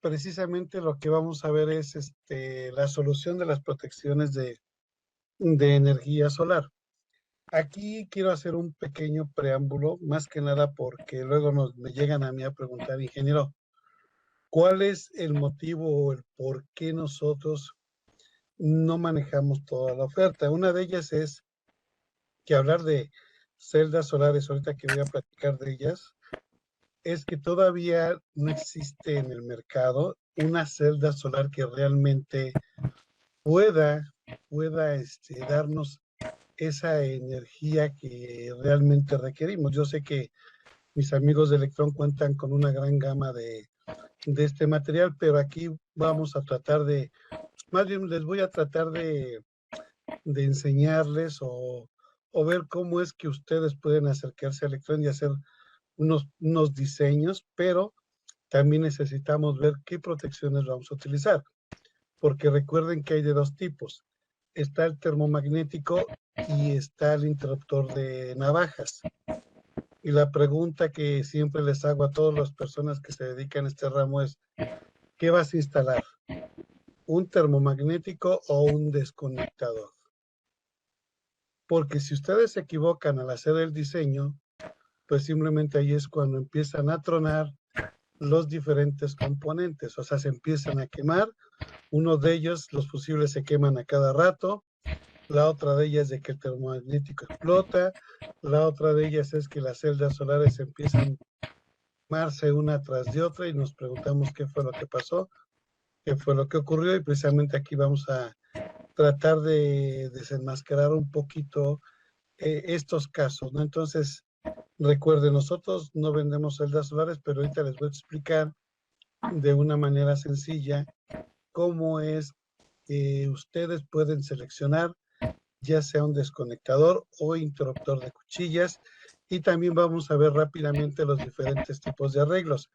precisamente lo que vamos a ver es la solución de las protecciones de energía solar. Aquí quiero hacer un pequeño preámbulo, más que nada porque luego me llegan a mí a preguntar, ingeniero, ¿cuál es el motivo o el por qué nosotros no manejamos toda la oferta? Una de ellas es que hablar de celdas solares, ahorita que voy a platicar de ellas, es que todavía no existe en el mercado una celda solar que realmente pueda, pueda darnos esa energía que realmente requerimos. Yo sé que mis amigos de Electron cuentan con una gran gama de este material, pero aquí vamos a tratar más bien les voy a tratar de enseñarles o ver cómo es que ustedes pueden acercarse a Electron y hacer unos diseños, pero también necesitamos ver qué protecciones vamos a utilizar, porque recuerden que hay de dos tipos. Está el termomagnético y está el interruptor de navajas. Y la pregunta que siempre les hago a todas las personas que se dedican a este ramo es, ¿qué vas a instalar? ¿Un termomagnético o un desconectador? Porque si ustedes se equivocan al hacer el diseño, pues simplemente ahí es cuando empiezan a tronar los diferentes componentes, o sea, se empiezan a quemar. Uno de ellos, los fusibles se queman a cada rato. La otra de ellas es de que el termomagnético explota. La otra de ellas es que las celdas solares empiezan a quemarse una tras de otra y nos preguntamos qué fue lo que pasó, qué fue lo que ocurrió y precisamente aquí vamos a tratar de desenmascarar un poquito estos casos, ¿no? Entonces, recuerden, nosotros no vendemos celdas solares, pero ahorita les voy a explicar de una manera sencilla cómo es que ustedes pueden seleccionar ya sea un desconectador o interruptor de cuchillas y también vamos a ver rápidamente los diferentes tipos de arreglos.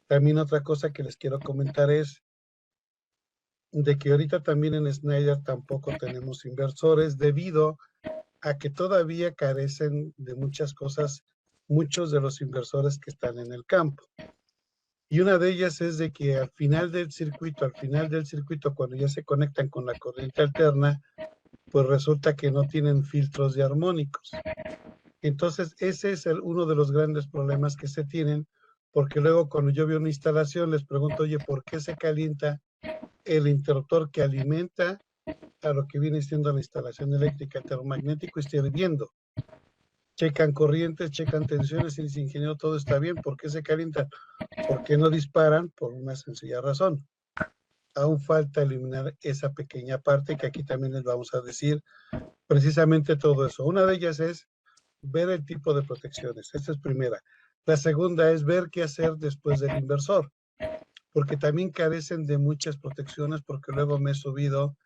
También otra cosa que les quiero comentar es de que ahorita también en Schneider tampoco tenemos inversores debido a que todavía carecen de muchas cosas muchos de los inversores que están en el campo. Y una de ellas es de que al final del circuito, cuando ya se conectan con la corriente alterna, pues resulta que no tienen filtros de armónicos. Entonces, ese es uno de los grandes problemas que se tienen, porque luego cuando yo veo una instalación, les pregunto, oye, ¿por qué se calienta el interruptor que alimenta a lo que viene siendo la instalación eléctrica? El termomagnético está hirviendo. Checan corrientes, checan tensiones y dicen, ingeniero, todo está bien, ¿por qué se calientan? ¿Por qué no disparan? Por una sencilla razón. Aún falta eliminar esa pequeña parte que aquí también les vamos a decir precisamente todo eso. Una de ellas es ver el tipo de protecciones. Esta es primera. La segunda es ver qué hacer después del inversor, porque también carecen de muchas protecciones, porque luego me he subido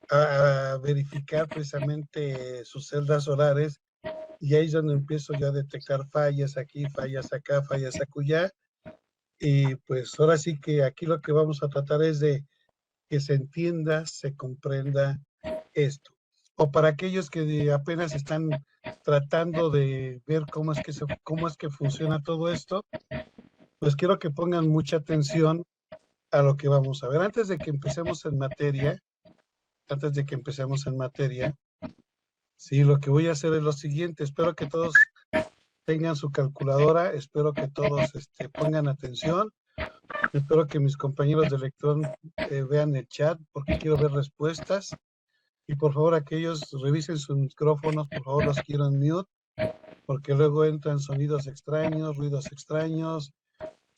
a verificar precisamente sus celdas solares y ahí es donde empiezo ya a detectar fallas aquí, fallas acá, fallas acullá. Y pues ahora sí que aquí lo que vamos a tratar es de que se entienda, se comprenda esto. O para aquellos que apenas están tratando de ver cómo es que funciona todo esto, pues quiero que pongan mucha atención a lo que vamos a ver. Antes de que empecemos en materia, sí, lo que voy a hacer es lo siguiente. Espero que todos tengan su calculadora, espero que todos pongan atención, espero que mis compañeros de Electrón vean el chat porque quiero ver respuestas. Y por favor, aquellos revisen sus micrófonos, por favor, los quiero en mute, porque luego entran sonidos extraños, ruidos extraños,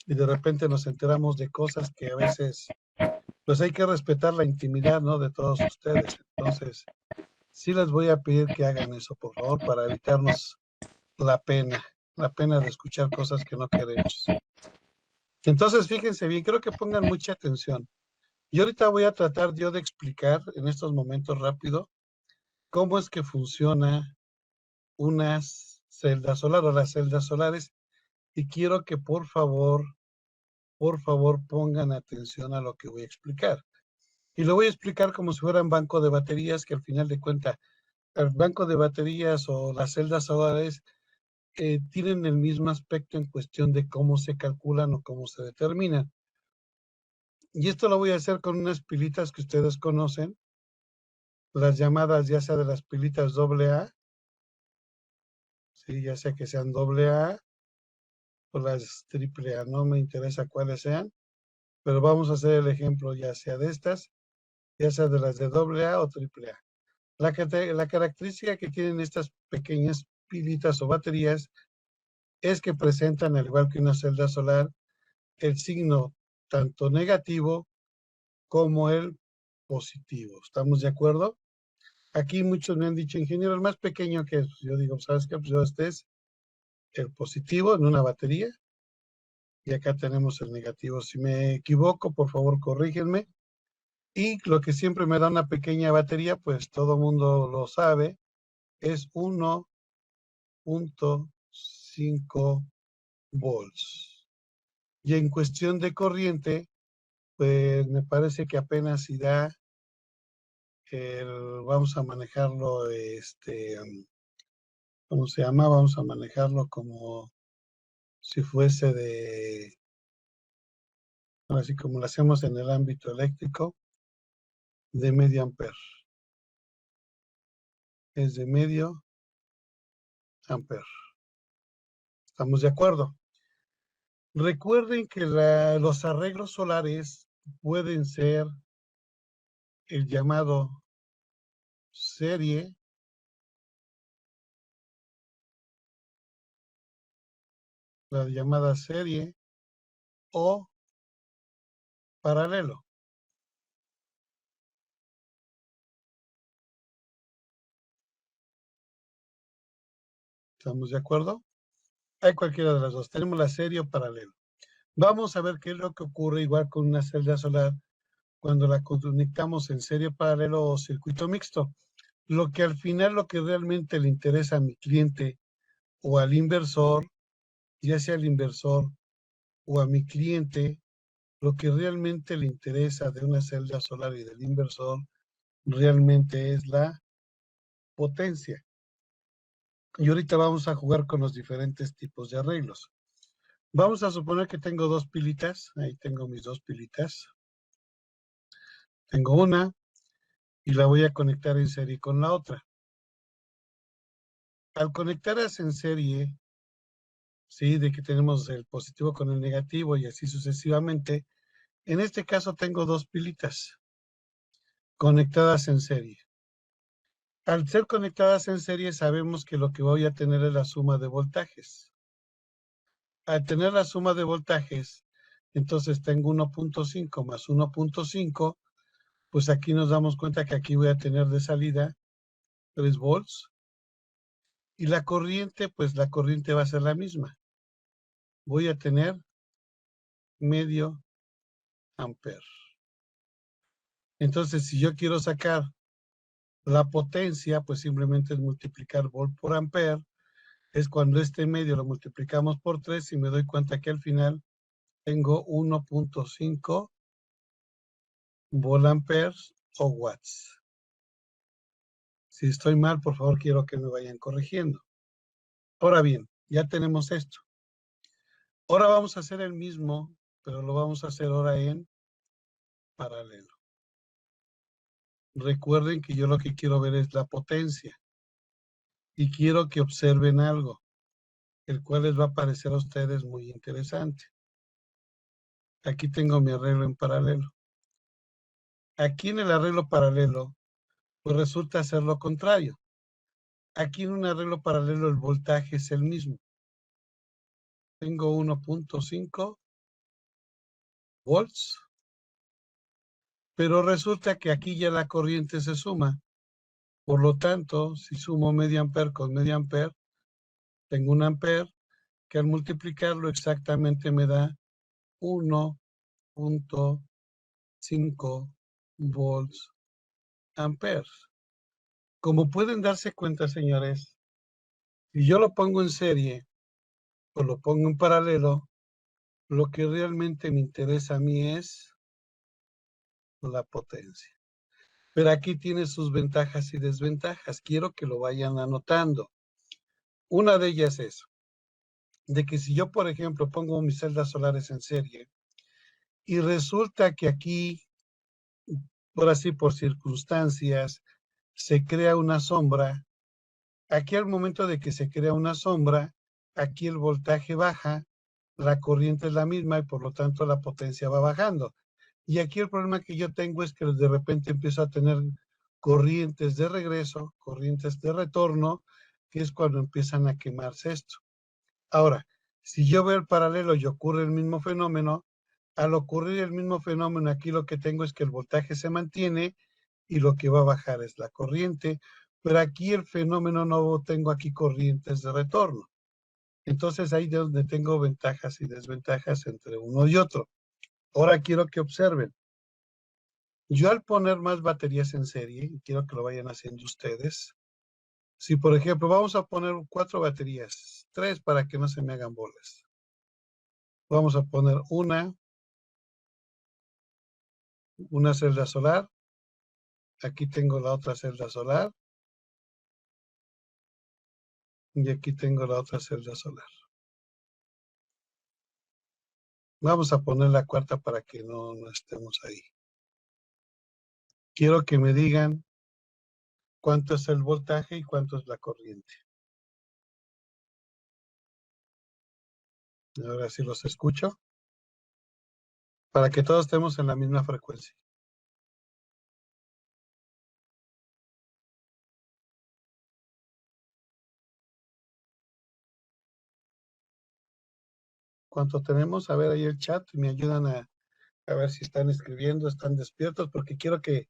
y de repente nos enteramos de cosas que a veces, pues hay que respetar la intimidad, ¿no? De todos ustedes. Entonces, sí les voy a pedir que hagan eso, por favor, para evitarnos la la pena de escuchar cosas que no queremos. Entonces, fíjense bien, creo que pongan mucha atención. Y ahorita voy a tratar yo de explicar en estos momentos rápido cómo es que funciona unas celdas solares o las celdas solares y quiero que por favor pongan atención a lo que voy a explicar. Y lo voy a explicar como si fueran banco de baterías, que al final de cuentas, el banco de baterías o las celdas solares tienen el mismo aspecto en cuestión de cómo se calculan o cómo se determinan. Y esto lo voy a hacer con unas pilitas que ustedes conocen, las llamadas ya sea de las pilitas AA, ¿sí? Ya sea que sean AA o las AAA, no me interesa cuáles sean, pero vamos a hacer el ejemplo ya sea de estas, ya sea de las de AA o AAA. La característica que tienen estas pequeñas pilitas o baterías es que presentan, al igual que una celda solar, el signo tanto negativo como el positivo. ¿Estamos de acuerdo? Aquí muchos me han dicho, ingeniero, el más pequeño que es. Yo digo, ¿sabes qué? Pues este es el positivo en una batería y acá tenemos el negativo. Si me equivoco, por favor, corrígenme. Y lo que siempre me da una pequeña batería, pues todo mundo lo sabe, es 1.5 volts. Y en cuestión de corriente, pues me parece que apenas si da vamos a manejarlo, ¿cómo se llama? Vamos a manejarlo como si fuese así como lo hacemos en el ámbito eléctrico, de medio amper. Es de medio amper. ¿Estamos de acuerdo? Recuerden que los arreglos solares pueden ser el llamado serie, la llamada serie o paralelo. ¿Estamos de acuerdo? Hay cualquiera de las dos. Tenemos la serie o paralelo. Vamos a ver qué es lo que ocurre igual con una celda solar cuando la conectamos en serie paralelo o circuito mixto. Lo que al final, lo que realmente le interesa a mi cliente o al inversor, ya sea al inversor o a mi cliente, lo que realmente le interesa de una celda solar y del inversor realmente es la potencia. Y ahorita vamos a jugar con los diferentes tipos de arreglos. Vamos a suponer que tengo dos pilitas. Ahí tengo mis dos pilitas. Tengo una y la voy a conectar en serie con la otra. Al conectarlas en serie, sí, de que tenemos el positivo con el negativo y así sucesivamente, en este caso tengo dos pilitas conectadas en serie. Al ser conectadas en serie, sabemos que lo que voy a tener es la suma de voltajes. Al tener la suma de voltajes, entonces tengo 1.5 más 1.5, pues aquí nos damos cuenta que aquí voy a tener de salida 3 volts. Y la corriente, pues la corriente va a ser la misma. Voy a tener medio amper. Entonces, si yo quiero sacar la potencia, pues simplemente es multiplicar volt por amper. Es cuando este medio lo multiplicamos por 3 y me doy cuenta que al final tengo 1.5 volt amperes o watts. Si estoy mal, por favor, quiero que me vayan corrigiendo. Ahora bien, ya tenemos esto. Ahora vamos a hacer el mismo, pero lo vamos a hacer ahora en paralelo. Recuerden que yo lo que quiero ver es la potencia. Y quiero que observen algo, el cual les va a parecer a ustedes muy interesante. Aquí tengo mi arreglo en paralelo. Aquí en el arreglo paralelo, pues resulta ser lo contrario. Aquí en un arreglo paralelo el voltaje es el mismo. Tengo 1.5 volts, pero resulta que aquí ya la corriente se suma. Por lo tanto, si sumo medio amper con medio amper, tengo un amper que al multiplicarlo exactamente me da 1.5 volts amperes. Como pueden darse cuenta, señores, si yo lo pongo en serie o lo pongo en paralelo, lo que realmente me interesa a mí es la potencia. Pero aquí tiene sus ventajas y desventajas. Quiero que lo vayan anotando. Una de ellas es de que si yo, por ejemplo, pongo mis celdas solares en serie Y resulta que aquí, por así, por circunstancias, se crea una sombra. Aquí al momento de que se crea una sombra, aquí el voltaje baja, la corriente es la misma y por lo tanto la potencia va bajando. Y aquí el problema que yo tengo es que de repente empiezo a tener corrientes de regreso, corrientes de retorno, que es cuando empiezan a quemarse esto. Ahora, si yo veo el paralelo y ocurre el mismo fenómeno, al ocurrir el mismo fenómeno, aquí lo que tengo es que el voltaje se mantiene y lo que va a bajar es la corriente, pero aquí el fenómeno no tengo aquí corrientes de retorno. Entonces ahí es donde tengo ventajas y desventajas entre uno y otro. Ahora quiero que observen. Yo al poner más baterías en serie, y quiero que lo vayan haciendo ustedes, si por ejemplo vamos a poner 4 baterías, 3 para que no se me hagan bolas. Vamos a poner una celda solar. Aquí tengo la otra celda solar. Y aquí tengo la otra celda solar. Vamos a poner la cuarta para que no estemos ahí. Quiero que me digan cuánto es el voltaje y cuánto es la corriente. Ahora sí los escucho. Para que todos estemos en la misma frecuencia. ¿Cuánto tenemos? A ver ahí el chat y me ayudan a ver si están escribiendo, están despiertos, porque quiero que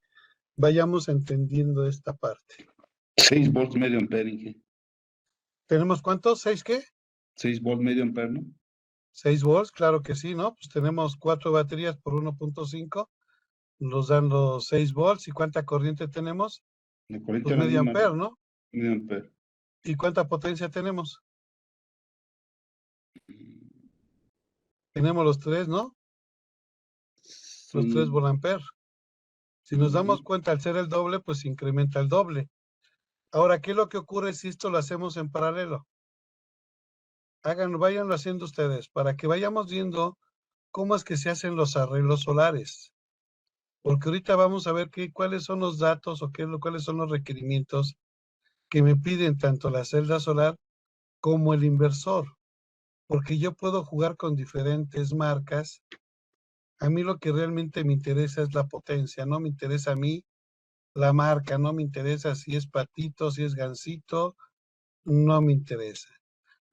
vayamos entendiendo esta parte. 6 volts medio ampere. ¿Tenemos cuántos? ¿6 qué? 6 volts medio ampere, ¿no? 6 volts, claro que sí, ¿no? Pues tenemos 4 baterías por 1.5, nos dan los 6 volts. ¿Y cuánta corriente tenemos? La corriente Pues es la medio misma, ampere, ¿no? medio ampere. ¿Y cuánta potencia tenemos? Tenemos los 3, ¿no? Los 3 Son, volamperes. Si nos damos cuenta, al ser el doble, pues incrementa el doble. Ahora, ¿qué es lo que ocurre si esto lo hacemos en paralelo? Váyanlo haciendo ustedes, para que vayamos viendo cómo es que se hacen los arreglos solares. Porque ahorita vamos a ver cuáles son los datos o cuáles son los requerimientos que me piden tanto la celda solar como el inversor. Porque yo puedo jugar con diferentes marcas. A mí lo que realmente me interesa es la potencia, no me interesa a mí la marca, no me interesa si es Patito, si es Gansito, no me interesa.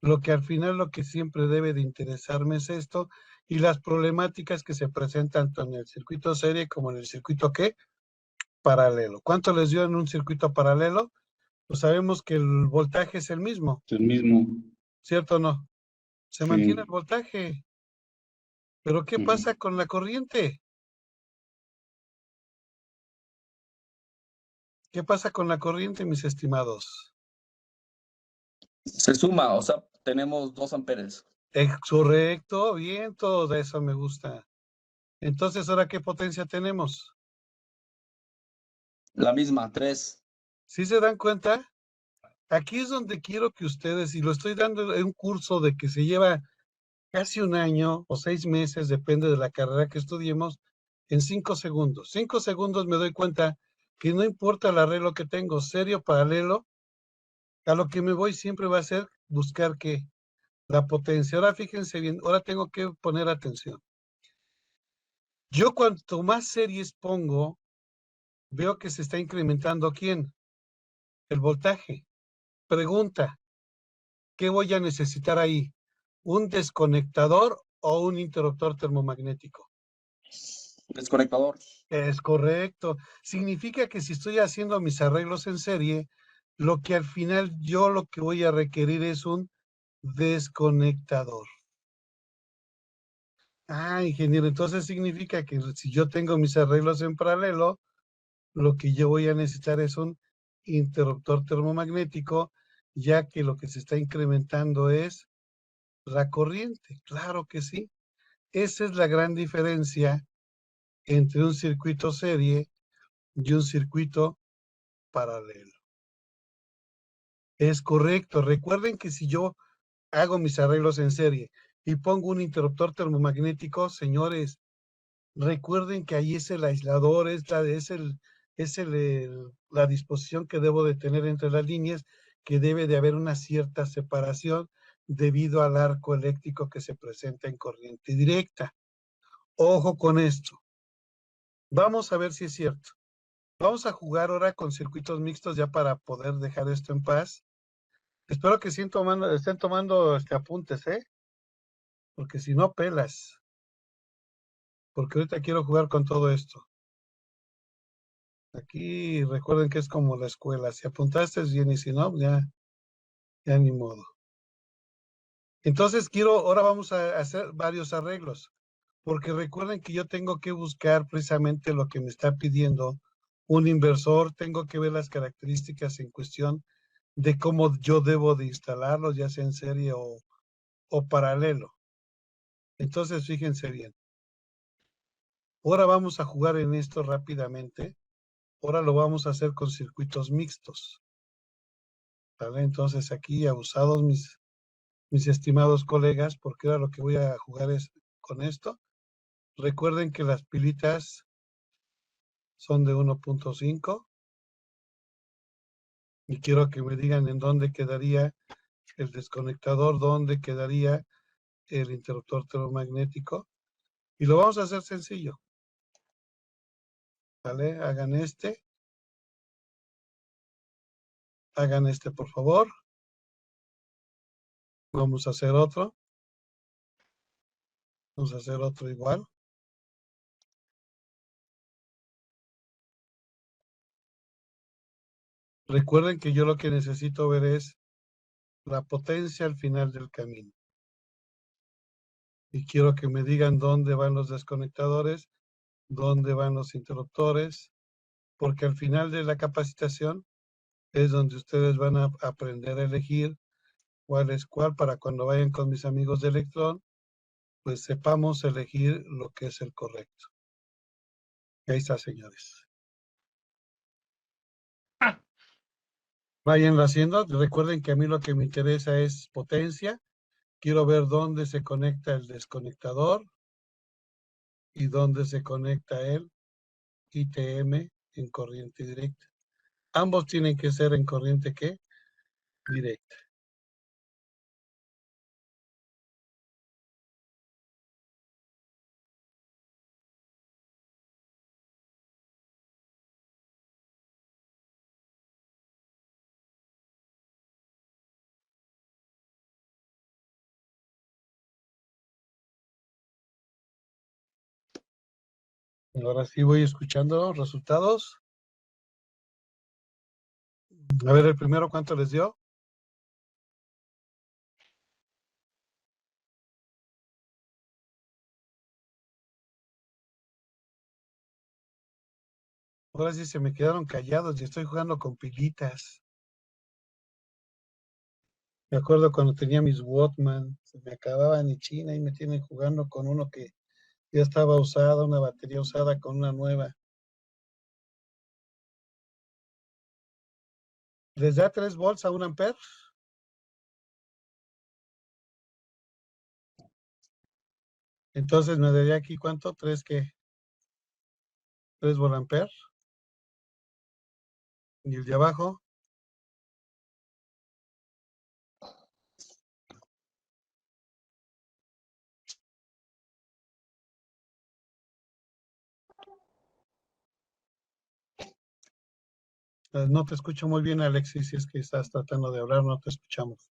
Lo que al final lo que siempre debe de interesarme es esto y las problemáticas que se presentan tanto en el circuito serie como en el circuito ¿qué? Paralelo. ¿Cuánto les dio en un circuito paralelo? Pues sabemos que el voltaje es el mismo. el mismo. ¿Cierto o no? Se mantiene el Sí. voltaje. Pero ¿qué pasa con la corriente? ¿Qué pasa con la corriente, mis estimados? Se suma, o sea, tenemos 2 amperes. Correcto, bien, todo eso me gusta. Entonces, ¿ahora qué potencia tenemos? La misma, 3. ¿Sí se dan cuenta? Aquí es donde quiero que ustedes, y lo estoy dando en un curso de que se lleva casi un año o 6 meses, depende de la carrera que estudiemos, en 5 segundos. 5 segundos me doy cuenta que no importa el arreglo que tengo, serio, paralelo, a lo que me voy siempre va a ser buscar que la potencia. Ahora fíjense bien, ahora tengo que poner atención. Yo cuanto más series pongo, veo que se está incrementando ¿quién? El voltaje. Pregunta, ¿qué voy a necesitar ahí? ¿Un desconectador o un interruptor termomagnético? Desconectador. Es correcto. Significa que si estoy haciendo mis arreglos en serie, lo que al final yo lo que voy a requerir es un desconectador. Ah, ingeniero, entonces significa que si yo tengo mis arreglos en paralelo, lo que yo voy a necesitar es un interruptor termomagnético, ya que lo que se está incrementando es la corriente. Claro que sí. Esa es la gran diferencia entre un circuito serie y un circuito paralelo. Es correcto. Recuerden que si yo hago mis arreglos en serie y pongo un interruptor termomagnético, señores, Recuerden que ahí es el aislador, la disposición que debo de tener entre las líneas, que debe de haber una cierta separación debido al arco eléctrico que se presenta en corriente directa. Ojo con esto. Vamos a ver si es cierto. Vamos a jugar ahora con circuitos mixtos ya para poder dejar esto en paz. Espero que estén tomando apuntes, porque si no, pelas. Porque ahorita quiero jugar con todo esto. Aquí recuerden que es como la escuela. Si apuntaste es bien y si no, ya ni modo. Entonces ahora vamos a hacer varios arreglos. Porque recuerden que yo tengo que buscar precisamente lo que me está pidiendo un inversor. Tengo que ver las características en cuestión de cómo yo debo de instalarlos, ya sea en serie o paralelo. Entonces, fíjense bien. Ahora vamos a jugar en esto rápidamente. Ahora lo vamos a hacer con circuitos mixtos. ¿Vale? Entonces, aquí, abusados mis estimados colegas, porque ahora lo que voy a jugar es con esto. Recuerden que las pilitas son de 1.5. Y quiero que me digan en dónde quedaría el desconectador, dónde quedaría el interruptor termomagnético. Y lo vamos a hacer sencillo. ¿Vale? Hagan este, por favor. Vamos a hacer otro. Vamos a hacer otro igual. Recuerden que yo lo que necesito ver es la potencia al final del camino. Y quiero que me digan dónde van los desconectadores, dónde van los interruptores, porque al final de la capacitación es donde ustedes van a aprender a elegir cuál es cuál para cuando vayan con mis amigos de Electron, pues sepamos elegir lo que es el correcto. Y ahí está, señores. Váyanlo haciendo. Recuerden que a mí lo que me interesa es potencia. Quiero ver dónde se conecta el desconectador y dónde se conecta el ITM en corriente directa. Ambos tienen que ser en corriente, ¿qué? Directa. Ahora sí voy escuchando resultados. A ver, el primero, ¿cuánto les dio? Ahora sí se me quedaron callados y estoy jugando con pilitas. Me acuerdo cuando tenía mis Walkman, se me acababan en China y me tienen jugando con uno que ya estaba usada, una batería usada con una nueva. ¿Les da 3 volts a 1 ampere? Entonces me daría aquí, ¿cuánto? ¿3 qué? 3 volt-ampere. Y el de abajo. No te escucho muy bien, Alexis, si es que estás tratando de hablar, no te escuchamos.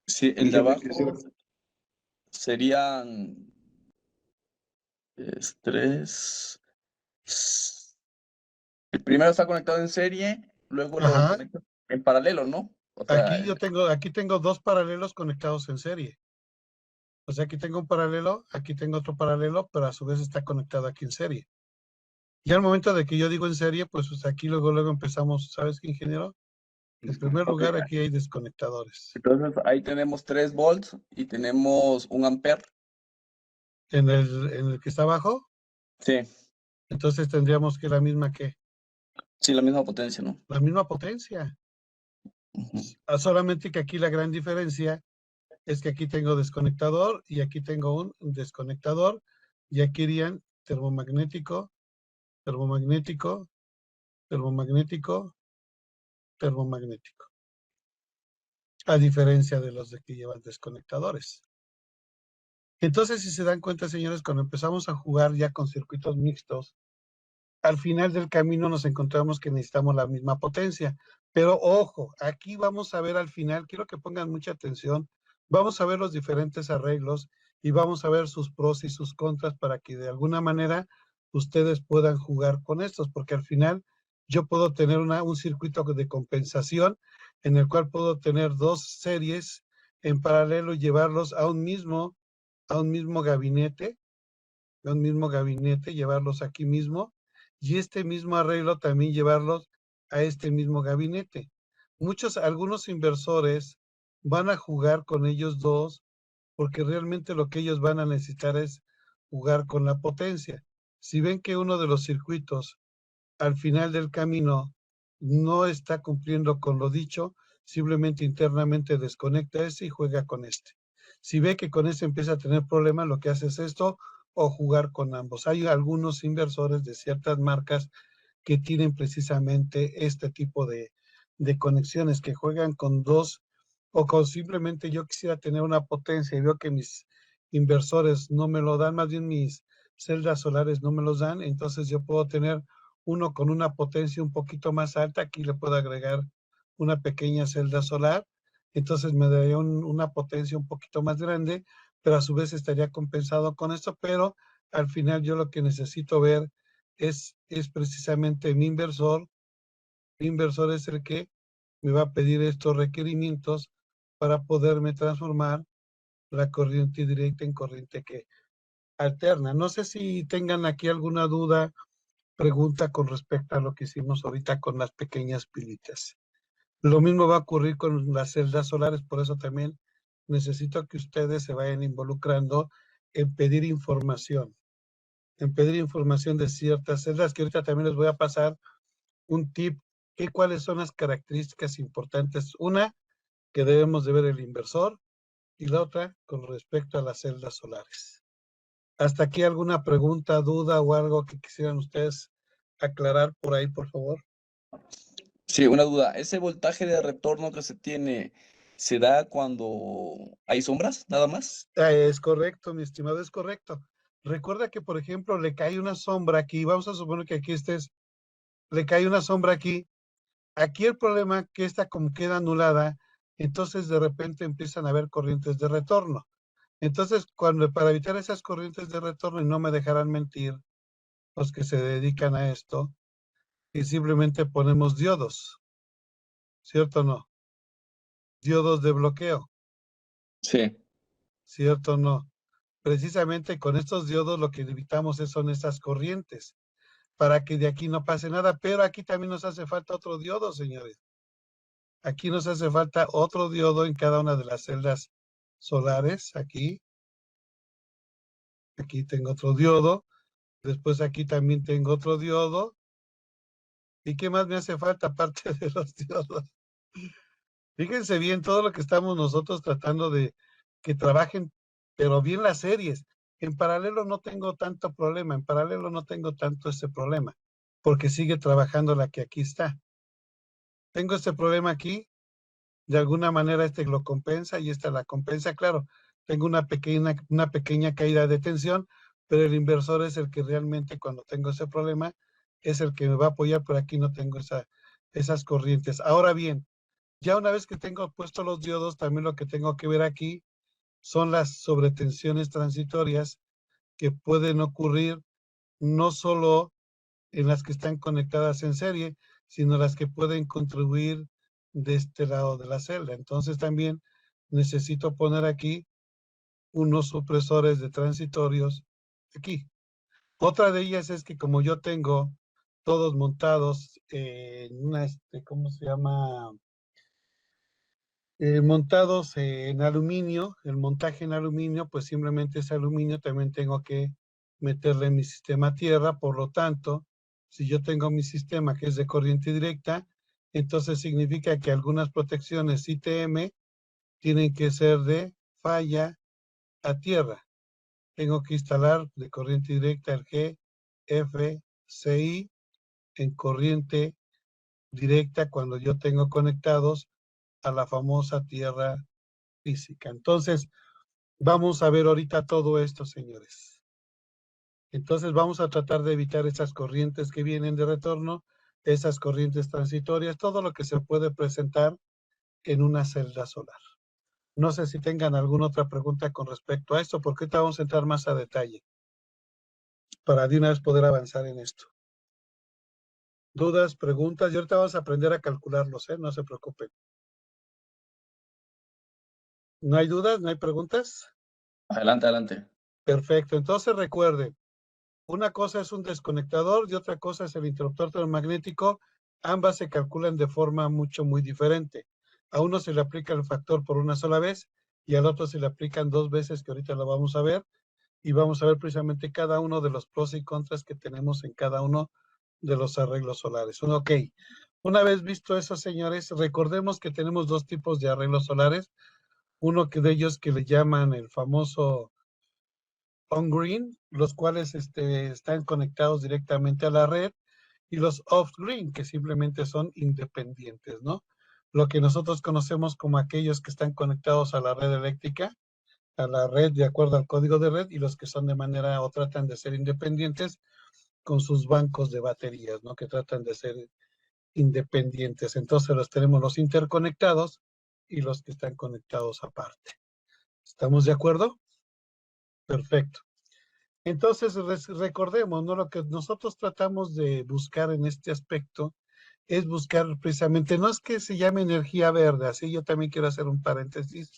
Sí, el de abajo serían 3. El primero está conectado en serie, luego lo Ajá. conecto en paralelo, ¿no? O sea, Aquí tengo 2 paralelos conectados en serie. O sea, aquí tengo un paralelo, aquí tengo otro paralelo, pero a su vez está conectado aquí en serie. Y al momento de que yo digo en serie, pues aquí luego empezamos, ¿sabes qué, ingeniero? En primer lugar, aquí hay desconectadores. entonces ahí tenemos 3 volts y tenemos 1 ampere. En el que está abajo, Sí, entonces tendríamos que la misma sí, la misma potencia, ¿no? la misma potencia. Solamente que aquí la gran diferencia es que aquí tengo desconectador y aquí tengo un desconectador, Y aquí irían termomagnético, termomagnético, termomagnético, termomagnético. A diferencia de los de que llevan desconectadores. Entonces, si se dan cuenta, señores, cuando empezamos a jugar ya con circuitos mixtos, al final del camino nos encontramos que necesitamos la misma potencia. Pero ojo, aquí vamos a ver al final, quiero que pongan mucha atención, vamos a ver los diferentes arreglos y vamos a ver sus pros y sus contras para que de alguna manera ustedes puedan jugar con estos, porque al final yo puedo tener un circuito de compensación en el cual puedo tener dos series en paralelo y llevarlos a un mismo gabinete, llevarlos aquí mismo, y este mismo arreglo también llevarlos a este mismo gabinete. Algunos inversores van a jugar con ellos dos, porque realmente lo que ellos van a necesitar es jugar con la potencia. Si ven que uno de los circuitos al final del camino no está cumpliendo con lo dicho, simplemente internamente desconecta ese y juega con este. Si ve que con este empieza a tener problemas, lo que hace es esto o jugar con ambos. Hay algunos inversores de ciertas marcas que tienen precisamente este tipo de conexiones, que juegan con dos, o con simplemente yo quisiera tener una potencia y veo que mis inversores no me lo dan, más bien mis celdas solares no me los dan, entonces yo puedo tener uno con una potencia un poquito más alta, aquí le puedo agregar una pequeña celda solar, entonces me daría una potencia un poquito más grande, pero a su vez estaría compensado con esto, pero al final yo lo que necesito ver es precisamente mi inversor. Mi inversor es el que me va a pedir estos requerimientos para poderme transformar la corriente directa en corriente que alterna. No sé si tengan aquí alguna duda, pregunta con respecto a lo que hicimos ahorita con las pequeñas pilitas. Lo mismo va a ocurrir con las celdas solares, por eso también necesito que ustedes se vayan involucrando en pedir información de ciertas celdas, que ahorita también les voy a pasar un tip, cuáles son las características importantes. Una, que debemos de ver el inversor, y la otra, con respecto a las celdas solares. ¿Hasta aquí alguna pregunta, duda o algo que quisieran ustedes aclarar por ahí, por favor? Sí, una duda. ¿Ese voltaje de retorno que se tiene se da cuando hay sombras, nada más? Es correcto, mi estimado, es correcto. Recuerda que, por ejemplo, le cae una sombra aquí, vamos a suponer que aquí le cae una sombra aquí. Aquí el problema que esta como queda anulada, entonces de repente empiezan a haber corrientes de retorno. Entonces, para evitar esas corrientes de retorno, y no me dejarán mentir los que se dedican a esto, y simplemente ponemos diodos, ¿cierto o no? Diodos de bloqueo, Sí. ¿cierto o no? Precisamente con estos diodos lo que evitamos son esas corrientes, para que de aquí no pase nada, pero aquí también nos hace falta otro diodo, señores. Aquí nos hace falta otro diodo en cada una de las celdas solares, aquí tengo otro diodo, después aquí también tengo otro diodo, ¿y qué más me hace falta aparte de los diodos? Fíjense bien todo lo que estamos nosotros tratando de que trabajen, pero bien las series. En paralelo no tengo tanto problema, en paralelo no tengo tanto ese problema, porque sigue trabajando la que aquí está. Tengo este problema aquí, de alguna manera este lo compensa y esta la compensa, claro. Tengo una pequeña caída de tensión, pero el inversor es el que realmente cuando tengo ese problema es el que me va a apoyar, pero aquí no tengo esas corrientes. Ahora bien, ya una vez que tengo puestos los diodos, también lo que tengo que ver aquí son las sobretensiones transitorias que pueden ocurrir no solo en las que están conectadas en serie, sino las que pueden contribuir de este lado de la celda. Entonces también necesito poner aquí unos supresores de transitorios aquí. Otra de ellas es que como yo tengo todos montados en una, ¿cómo se llama? Montados en aluminio, el montaje en aluminio, pues simplemente ese aluminio también tengo que meterle en mi sistema tierra, por lo tanto, si yo tengo mi sistema que es de corriente directa, entonces significa que algunas protecciones ITM tienen que ser de falla a tierra. tengo que instalar de corriente directa el GFCI en corriente directa cuando yo tengo conectados a la famosa tierra física. Entonces, vamos a ver ahorita todo esto, señores. Entonces, vamos a tratar de evitar esas corrientes que vienen de retorno, esas corrientes transitorias, todo lo que se puede presentar en una celda solar. No sé si tengan alguna otra pregunta con respecto a esto, porque ahorita vamos a entrar más a detalle para de una vez poder avanzar en esto. ¿Dudas, preguntas? Y ahorita vamos a aprender a calcularlos, ¿eh? No se preocupen. ¿No hay dudas? ¿No hay preguntas? Adelante, adelante. Perfecto. Entonces recuerden, una cosa es un desconectador y otra cosa es el interruptor termomagnético. Ambas se calculan de forma muy diferente. A uno se le aplica el factor por una sola vez y al otro se le aplican 2 veces, que ahorita lo vamos a ver. Y vamos a ver precisamente cada uno de los pros y contras que tenemos en cada uno de los arreglos solares. Ok, una vez visto eso, señores, recordemos que tenemos 2 tipos de arreglos solares. Uno de ellos que le llaman el famoso on-green, los cuales están conectados directamente a la red, y los off-green, que simplemente son independientes, ¿no? Lo que nosotros conocemos como aquellos que están conectados a la red eléctrica, a la red de acuerdo al código de red, y los que son de manera o tratan de ser independientes con sus bancos de baterías, ¿no? Que tratan de ser independientes. Entonces los tenemos los interconectados y los que están conectados aparte. ¿Estamos de acuerdo? Perfecto. Entonces recordemos, ¿no? Lo que nosotros tratamos de buscar en este aspecto es buscar precisamente, no es que se llame energía verde, así yo también quiero hacer un paréntesis,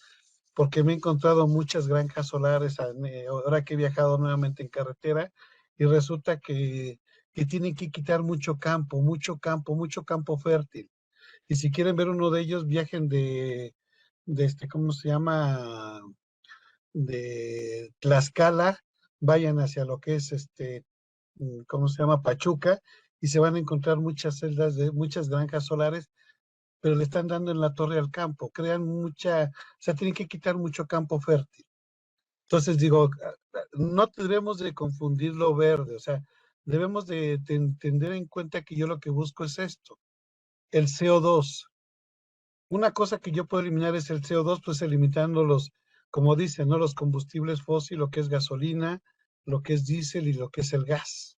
porque me he encontrado muchas granjas solares ahora que he viajado nuevamente en carretera y resulta que tienen que quitar mucho campo, mucho campo fértil. Y si quieren ver uno de ellos, viajen ¿cómo se llama? De Tlaxcala, vayan hacia lo que es ¿cómo se llama? Pachuca, y se van a encontrar muchas celdas de muchas granjas solares, pero le están dando en la torre al campo, crean o sea, tienen que quitar mucho campo fértil. Entonces digo, no tendremos de confundir lo verde, o sea, debemos de tener en cuenta que yo lo que busco es esto, el CO2. Una cosa que yo puedo eliminar es el CO2, pues eliminando como dicen, ¿no? Los combustibles fósiles, lo que es gasolina, lo que es diésel y lo que es el gas.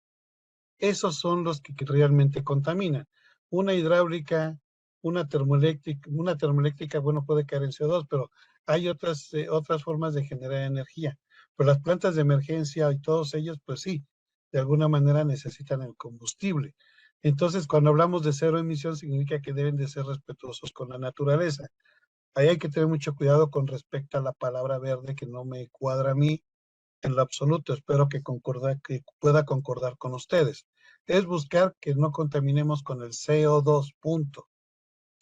Esos son los que realmente contaminan. Una hidráulica, una termoeléctrica, bueno, puede caer en CO2, pero hay otras formas de generar energía. Pero las plantas de emergencia y todos ellos, pues sí, de alguna manera necesitan el combustible. Entonces, cuando hablamos de cero emisión, significa que deben de ser respetuosos con la naturaleza. Ahí hay que tener mucho cuidado con respecto a la palabra verde, que no me cuadra a mí en lo absoluto. Espero que pueda concordar con ustedes. Es buscar que no contaminemos con el CO2, punto.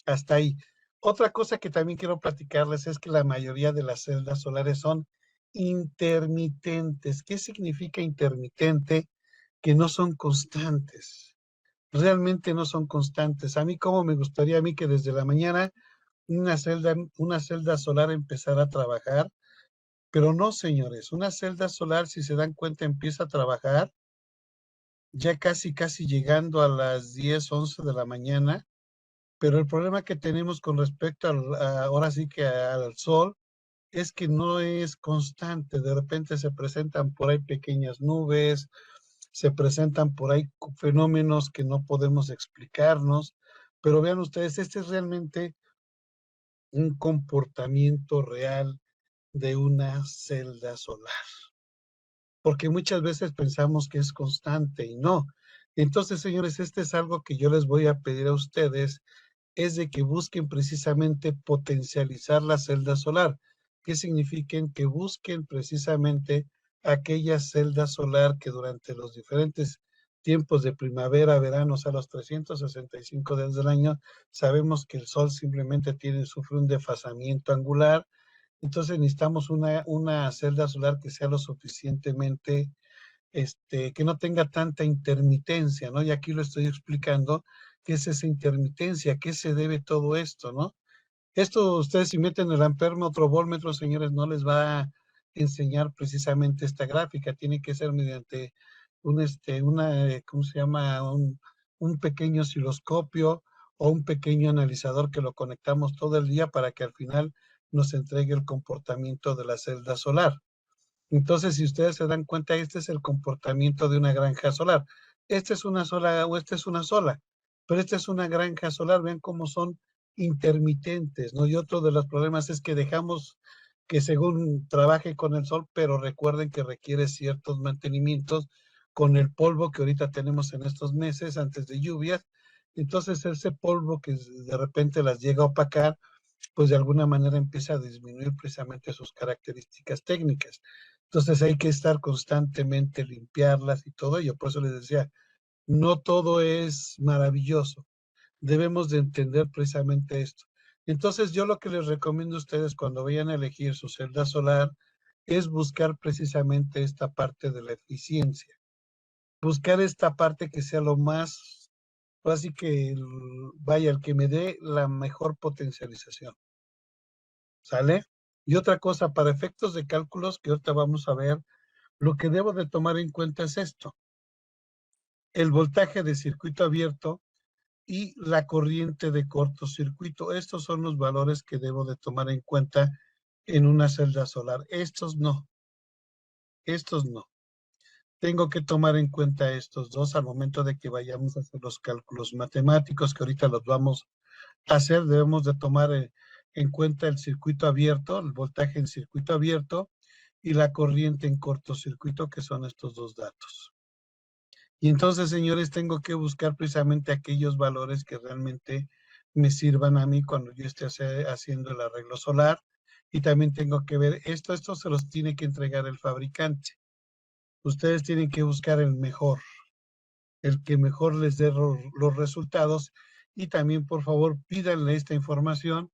Hasta ahí. Otra cosa que también quiero platicarles es que la mayoría de las celdas solares son intermitentes. ¿Qué significa intermitente? Que no son constantes. Realmente no son constantes. A mí, como me gustaría a mí que desde la mañana una celda solar empezara a trabajar, pero no, señores. Una celda solar, si se dan cuenta, empieza a trabajar ya casi llegando a las 10, 11 de la mañana, pero el problema que tenemos con respecto ahora sí que al sol es que no es constante. De repente se presentan por ahí pequeñas nubes, se presentan por ahí fenómenos que no podemos explicarnos, pero vean ustedes, este es realmente un comportamiento real de una celda solar, porque muchas veces pensamos que es constante y no. Entonces, señores, este es algo que yo les voy a pedir a ustedes, es de que busquen precisamente potencializar la celda solar. ¿Qué signifiquen? Que busquen precisamente aquella celda solar que durante los diferentes tiempos de primavera, verano, o sea, los 365 días del año, sabemos que el sol simplemente sufre un desfasamiento angular. Entonces necesitamos una celda solar que sea lo suficientemente, que no tenga tanta intermitencia, ¿no? Y aquí lo estoy explicando, qué es esa intermitencia, a qué se debe todo esto, ¿no? Esto ustedes si meten el amperímetro, voltmetro, señores, no les va enseñar precisamente esta gráfica. Tiene que ser mediante ¿cómo se llama? Un pequeño osciloscopio o un pequeño analizador que lo conectamos todo el día para que al final nos entregue el comportamiento de la celda solar. Entonces, si ustedes se dan cuenta, este es el comportamiento de una granja solar. Esta es una sola o esta es una sola, pero esta es una granja solar. Vean cómo son intermitentes, ¿no? Y otro de los problemas es que dejamos que según trabaje con el sol, pero recuerden que requiere ciertos mantenimientos con el polvo que ahorita tenemos en estos meses antes de lluvias. Entonces, ese polvo que de repente las llega a opacar, pues de alguna manera empieza a disminuir precisamente sus características técnicas. Entonces hay que estar constantemente limpiarlas y todo ello. Por eso les decía, no todo es maravilloso. Debemos de entender precisamente esto. Entonces yo lo que les recomiendo a ustedes cuando vayan a elegir su celda solar es buscar precisamente esta parte de la eficiencia. Buscar esta parte que sea lo más, así que vaya, el que me dé la mejor potencialización. ¿Sale? Y otra cosa, para efectos de cálculos que ahorita vamos a ver, lo que debo de tomar en cuenta es esto: el voltaje de circuito abierto y la corriente de cortocircuito. Estos son los valores que debo de tomar en cuenta en una celda solar. Estos no. Tengo que tomar en cuenta estos dos al momento de que vayamos a hacer los cálculos matemáticos, que ahorita los vamos a hacer. Debemos de tomar en cuenta el circuito abierto, el voltaje en circuito abierto y la corriente en cortocircuito, que son estos dos datos. Y entonces, señores, tengo que buscar precisamente aquellos valores que realmente me sirvan a mí cuando yo esté haciendo el arreglo solar. Y también tengo que ver, esto se los tiene que entregar el fabricante. Ustedes tienen que buscar el mejor, el que mejor les dé los resultados. Y también, por favor, pídanle esta información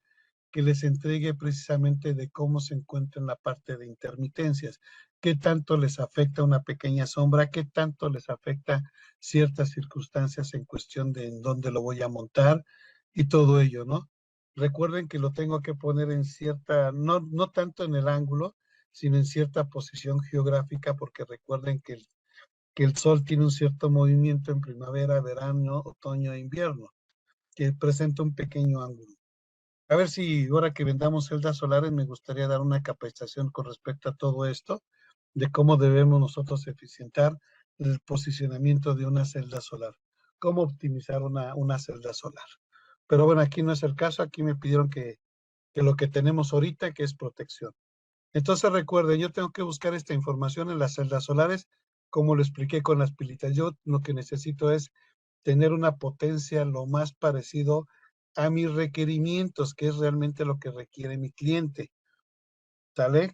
que les entregue precisamente de cómo se encuentra en la parte de intermitencias, qué tanto les afecta una pequeña sombra, qué tanto les afecta ciertas circunstancias en cuestión de en dónde lo voy a montar y todo ello, ¿no? Recuerden que lo tengo que poner en cierta, no tanto en el ángulo, sino en cierta posición geográfica, porque recuerden que el sol tiene un cierto movimiento en primavera, verano, otoño e invierno, que presenta un pequeño ángulo. A ver si ahora que vendamos celdas solares me gustaría dar una capacitación con respecto a todo esto, de cómo debemos nosotros eficientar el posicionamiento de una celda solar, cómo optimizar una celda solar. Pero bueno, aquí no es el caso, aquí me pidieron que lo que tenemos ahorita, que es protección. Entonces recuerden, yo tengo que buscar esta información en las celdas solares, como lo expliqué con las pilitas. Yo lo que necesito es tener una potencia lo más parecido a mis requerimientos, que es realmente lo que requiere mi cliente. ¿Sale?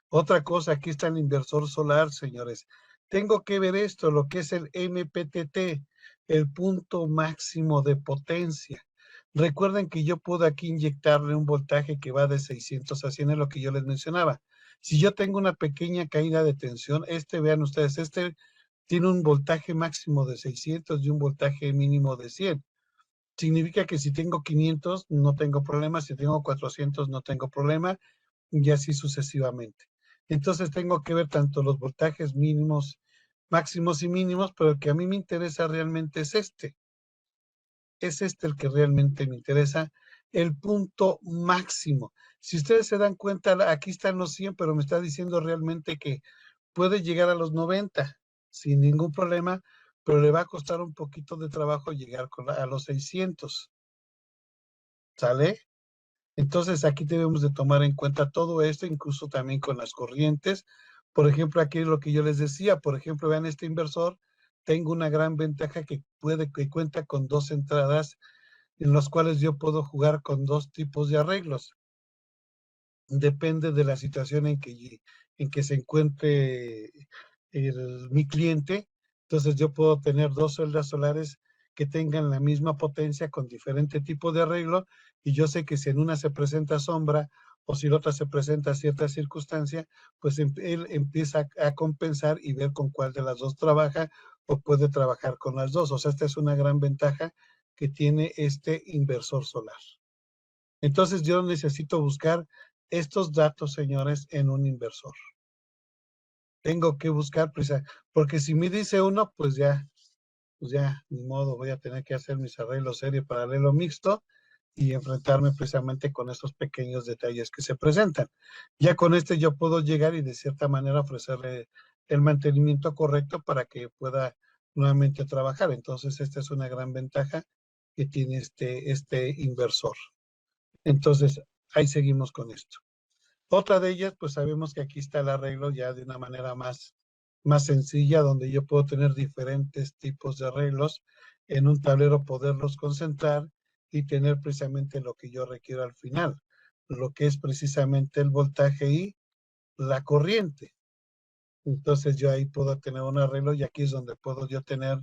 Otra cosa, aquí está el inversor solar, señores. Tengo que ver esto, lo que es el MPTT, el punto máximo de potencia. Recuerden que yo puedo aquí inyectarle un voltaje que va de 600 a 100, es lo que yo les mencionaba. Si yo tengo una pequeña caída de tensión, vean ustedes, tiene un voltaje máximo de 600 y un voltaje mínimo de 100. Significa que si tengo 500 no tengo problema, si tengo 400 no tengo problema, y así sucesivamente. Entonces tengo que ver tanto los voltajes mínimos, máximos y mínimos, pero el que a mí me interesa realmente es este. Es este el que realmente me interesa, el punto máximo. Si ustedes se dan cuenta, aquí están los 100, pero me está diciendo realmente que puede llegar a los 90 sin ningún problema, pero le va a costar un poquito de trabajo llegar a los 600. ¿Sale? Entonces aquí debemos de tomar en cuenta todo esto, incluso también con las corrientes. Por ejemplo, aquí es lo que yo les decía, por ejemplo, vean este inversor, tengo una gran ventaja que cuenta con dos entradas en las cuales yo puedo jugar con dos tipos de arreglos. Depende de la situación en que se encuentre mi cliente. Entonces yo puedo tener dos celdas solares que tengan la misma potencia con diferente tipo de arreglo, y yo sé que si en una se presenta sombra o si en otra se presenta cierta circunstancia, pues él empieza a compensar y ver con cuál de las dos trabaja o puede trabajar con las dos. O sea, esta es una gran ventaja que tiene este inversor solar. Entonces yo necesito buscar estos datos, señores, en un inversor. tengo que buscar porque si me dice uno, pues ya, ni modo, voy a tener que hacer mis arreglos serie paralelo mixto y enfrentarme precisamente con estos pequeños detalles que se presentan. Ya con este yo puedo llegar y de cierta manera ofrecerle el mantenimiento correcto para que pueda nuevamente trabajar. Entonces, esta es una gran ventaja que tiene este inversor. Entonces, ahí seguimos con esto. Otra de ellas, pues sabemos que aquí está el arreglo ya de una manera más sencilla, donde yo puedo tener diferentes tipos de arreglos en un tablero, poderlos concentrar y tener precisamente lo que yo requiero al final, lo que es precisamente el voltaje y la corriente. Entonces yo ahí puedo tener un arreglo y aquí es donde puedo yo tener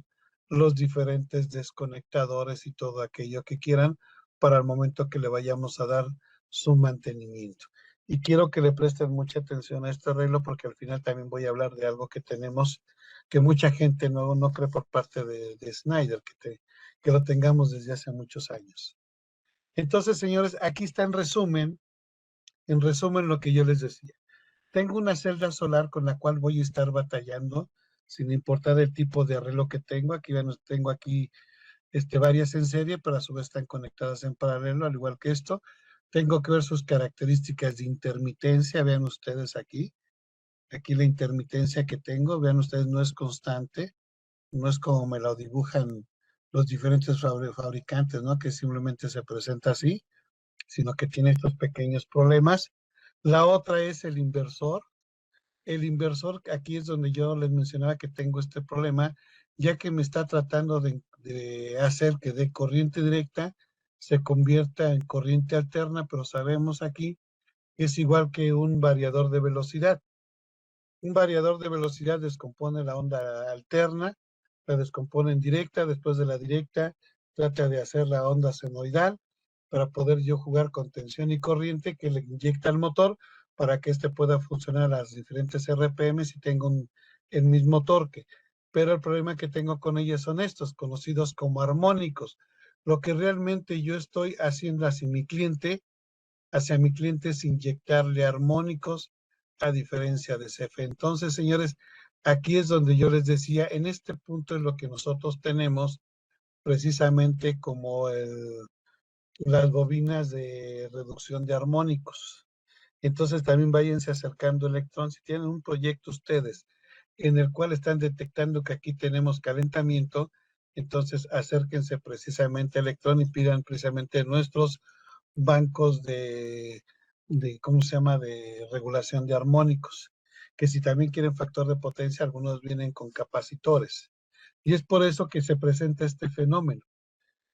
los diferentes desconectadores y todo aquello que quieran para el momento que le vayamos a dar su mantenimiento. Y quiero que le presten mucha atención a este arreglo porque al final también voy a hablar de algo que tenemos que mucha gente no cree por parte de Schneider, que lo tengamos desde hace muchos años. Entonces, señores, aquí está en resumen lo que yo les decía. Tengo una celda solar con la cual voy a estar batallando, sin importar el tipo de arreglo que tengo. Aquí tengo aquí varias en serie, pero a su vez están conectadas en paralelo, al igual que esto. Tengo que ver sus características de intermitencia. Vean ustedes aquí. Aquí la intermitencia que tengo, vean ustedes, no es constante. No es como me lo dibujan los diferentes fabricantes, ¿no? Que simplemente se presenta así, sino que tiene estos pequeños problemas. La otra es el inversor. El inversor, aquí es donde yo les mencionaba que tengo este problema, ya que me está tratando de hacer que de corriente directa se convierta en corriente alterna, pero sabemos aquí que es igual que un variador de velocidad. Un variador de velocidad descompone la onda alterna, la descompone en directa, después de la directa trata de hacer la onda senoidal para poder yo jugar con tensión y corriente que le inyecta al motor para que éste pueda funcionar a las diferentes RPMs y tenga el mismo torque. Pero el problema que tengo con ellas son estos, conocidos como armónicos. Lo que realmente yo estoy haciendo hacia mi cliente es inyectarle armónicos a diferencia de CF. Entonces, señores, aquí es donde yo les decía, en este punto es lo que nosotros tenemos precisamente como las bobinas de reducción de armónicos. Entonces también váyanse acercando Electron. Si tienen un proyecto ustedes en el cual están detectando que aquí tenemos calentamiento, entonces acérquense precisamente a Electron y pidan precisamente nuestros bancos ¿cómo se llama?, de regulación de armónicos, que si también quieren factor de potencia, algunos vienen con capacitores. Y es por eso que se presenta este fenómeno.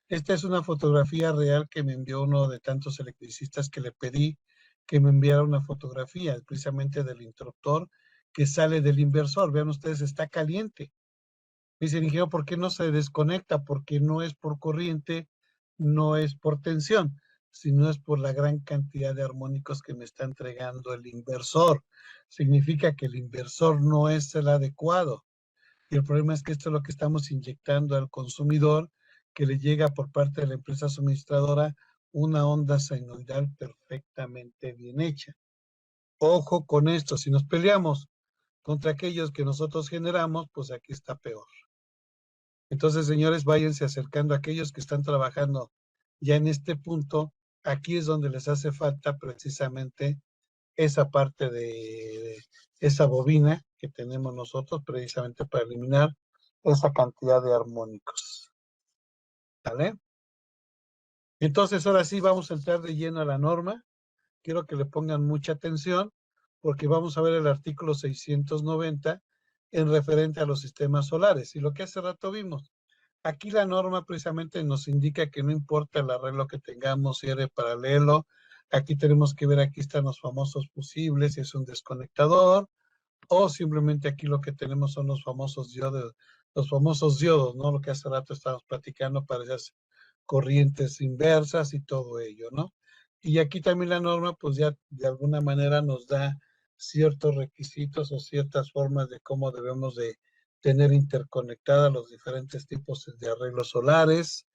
Esta es una fotografía real que me envió uno de tantos electricistas que le pedí que me enviara una fotografía precisamente del interruptor que sale del inversor. Vean ustedes, está caliente. Me dicen, ingeniero, ¿por qué no se desconecta? Porque no es por corriente, no es por tensión, sino es por la gran cantidad de armónicos que me está entregando el inversor. Significa que el inversor no es el adecuado. Y el problema es que esto es lo que estamos inyectando al consumidor, que le llega por parte de la empresa suministradora una onda senoidal perfectamente bien hecha. Ojo con esto, si nos peleamos contra aquellos que nosotros generamos, pues aquí está peor. Entonces, señores, váyanse acercando a aquellos que están trabajando ya en este punto. Aquí es donde les hace falta precisamente esa parte de esa bobina que tenemos nosotros precisamente para eliminar esa cantidad de armónicos. ¿Vale? Entonces, ahora sí vamos a entrar de lleno a la norma. Quiero que le pongan mucha atención porque vamos a ver el artículo 690 en referente a los sistemas solares. Y lo que hace rato vimos, aquí la norma precisamente nos indica que no importa el arreglo que tengamos, si eres paralelo, aquí tenemos que ver, aquí están los famosos fusibles, si es un desconectador, o simplemente aquí lo que tenemos son los famosos diodos, ¿no? Lo que hace rato estábamos platicando para esas corrientes inversas y todo ello, ¿no? Y aquí también la norma, pues ya de alguna manera nos da ciertos requisitos o ciertas formas de cómo debemos de tener interconectadas los diferentes tipos de arreglos solares,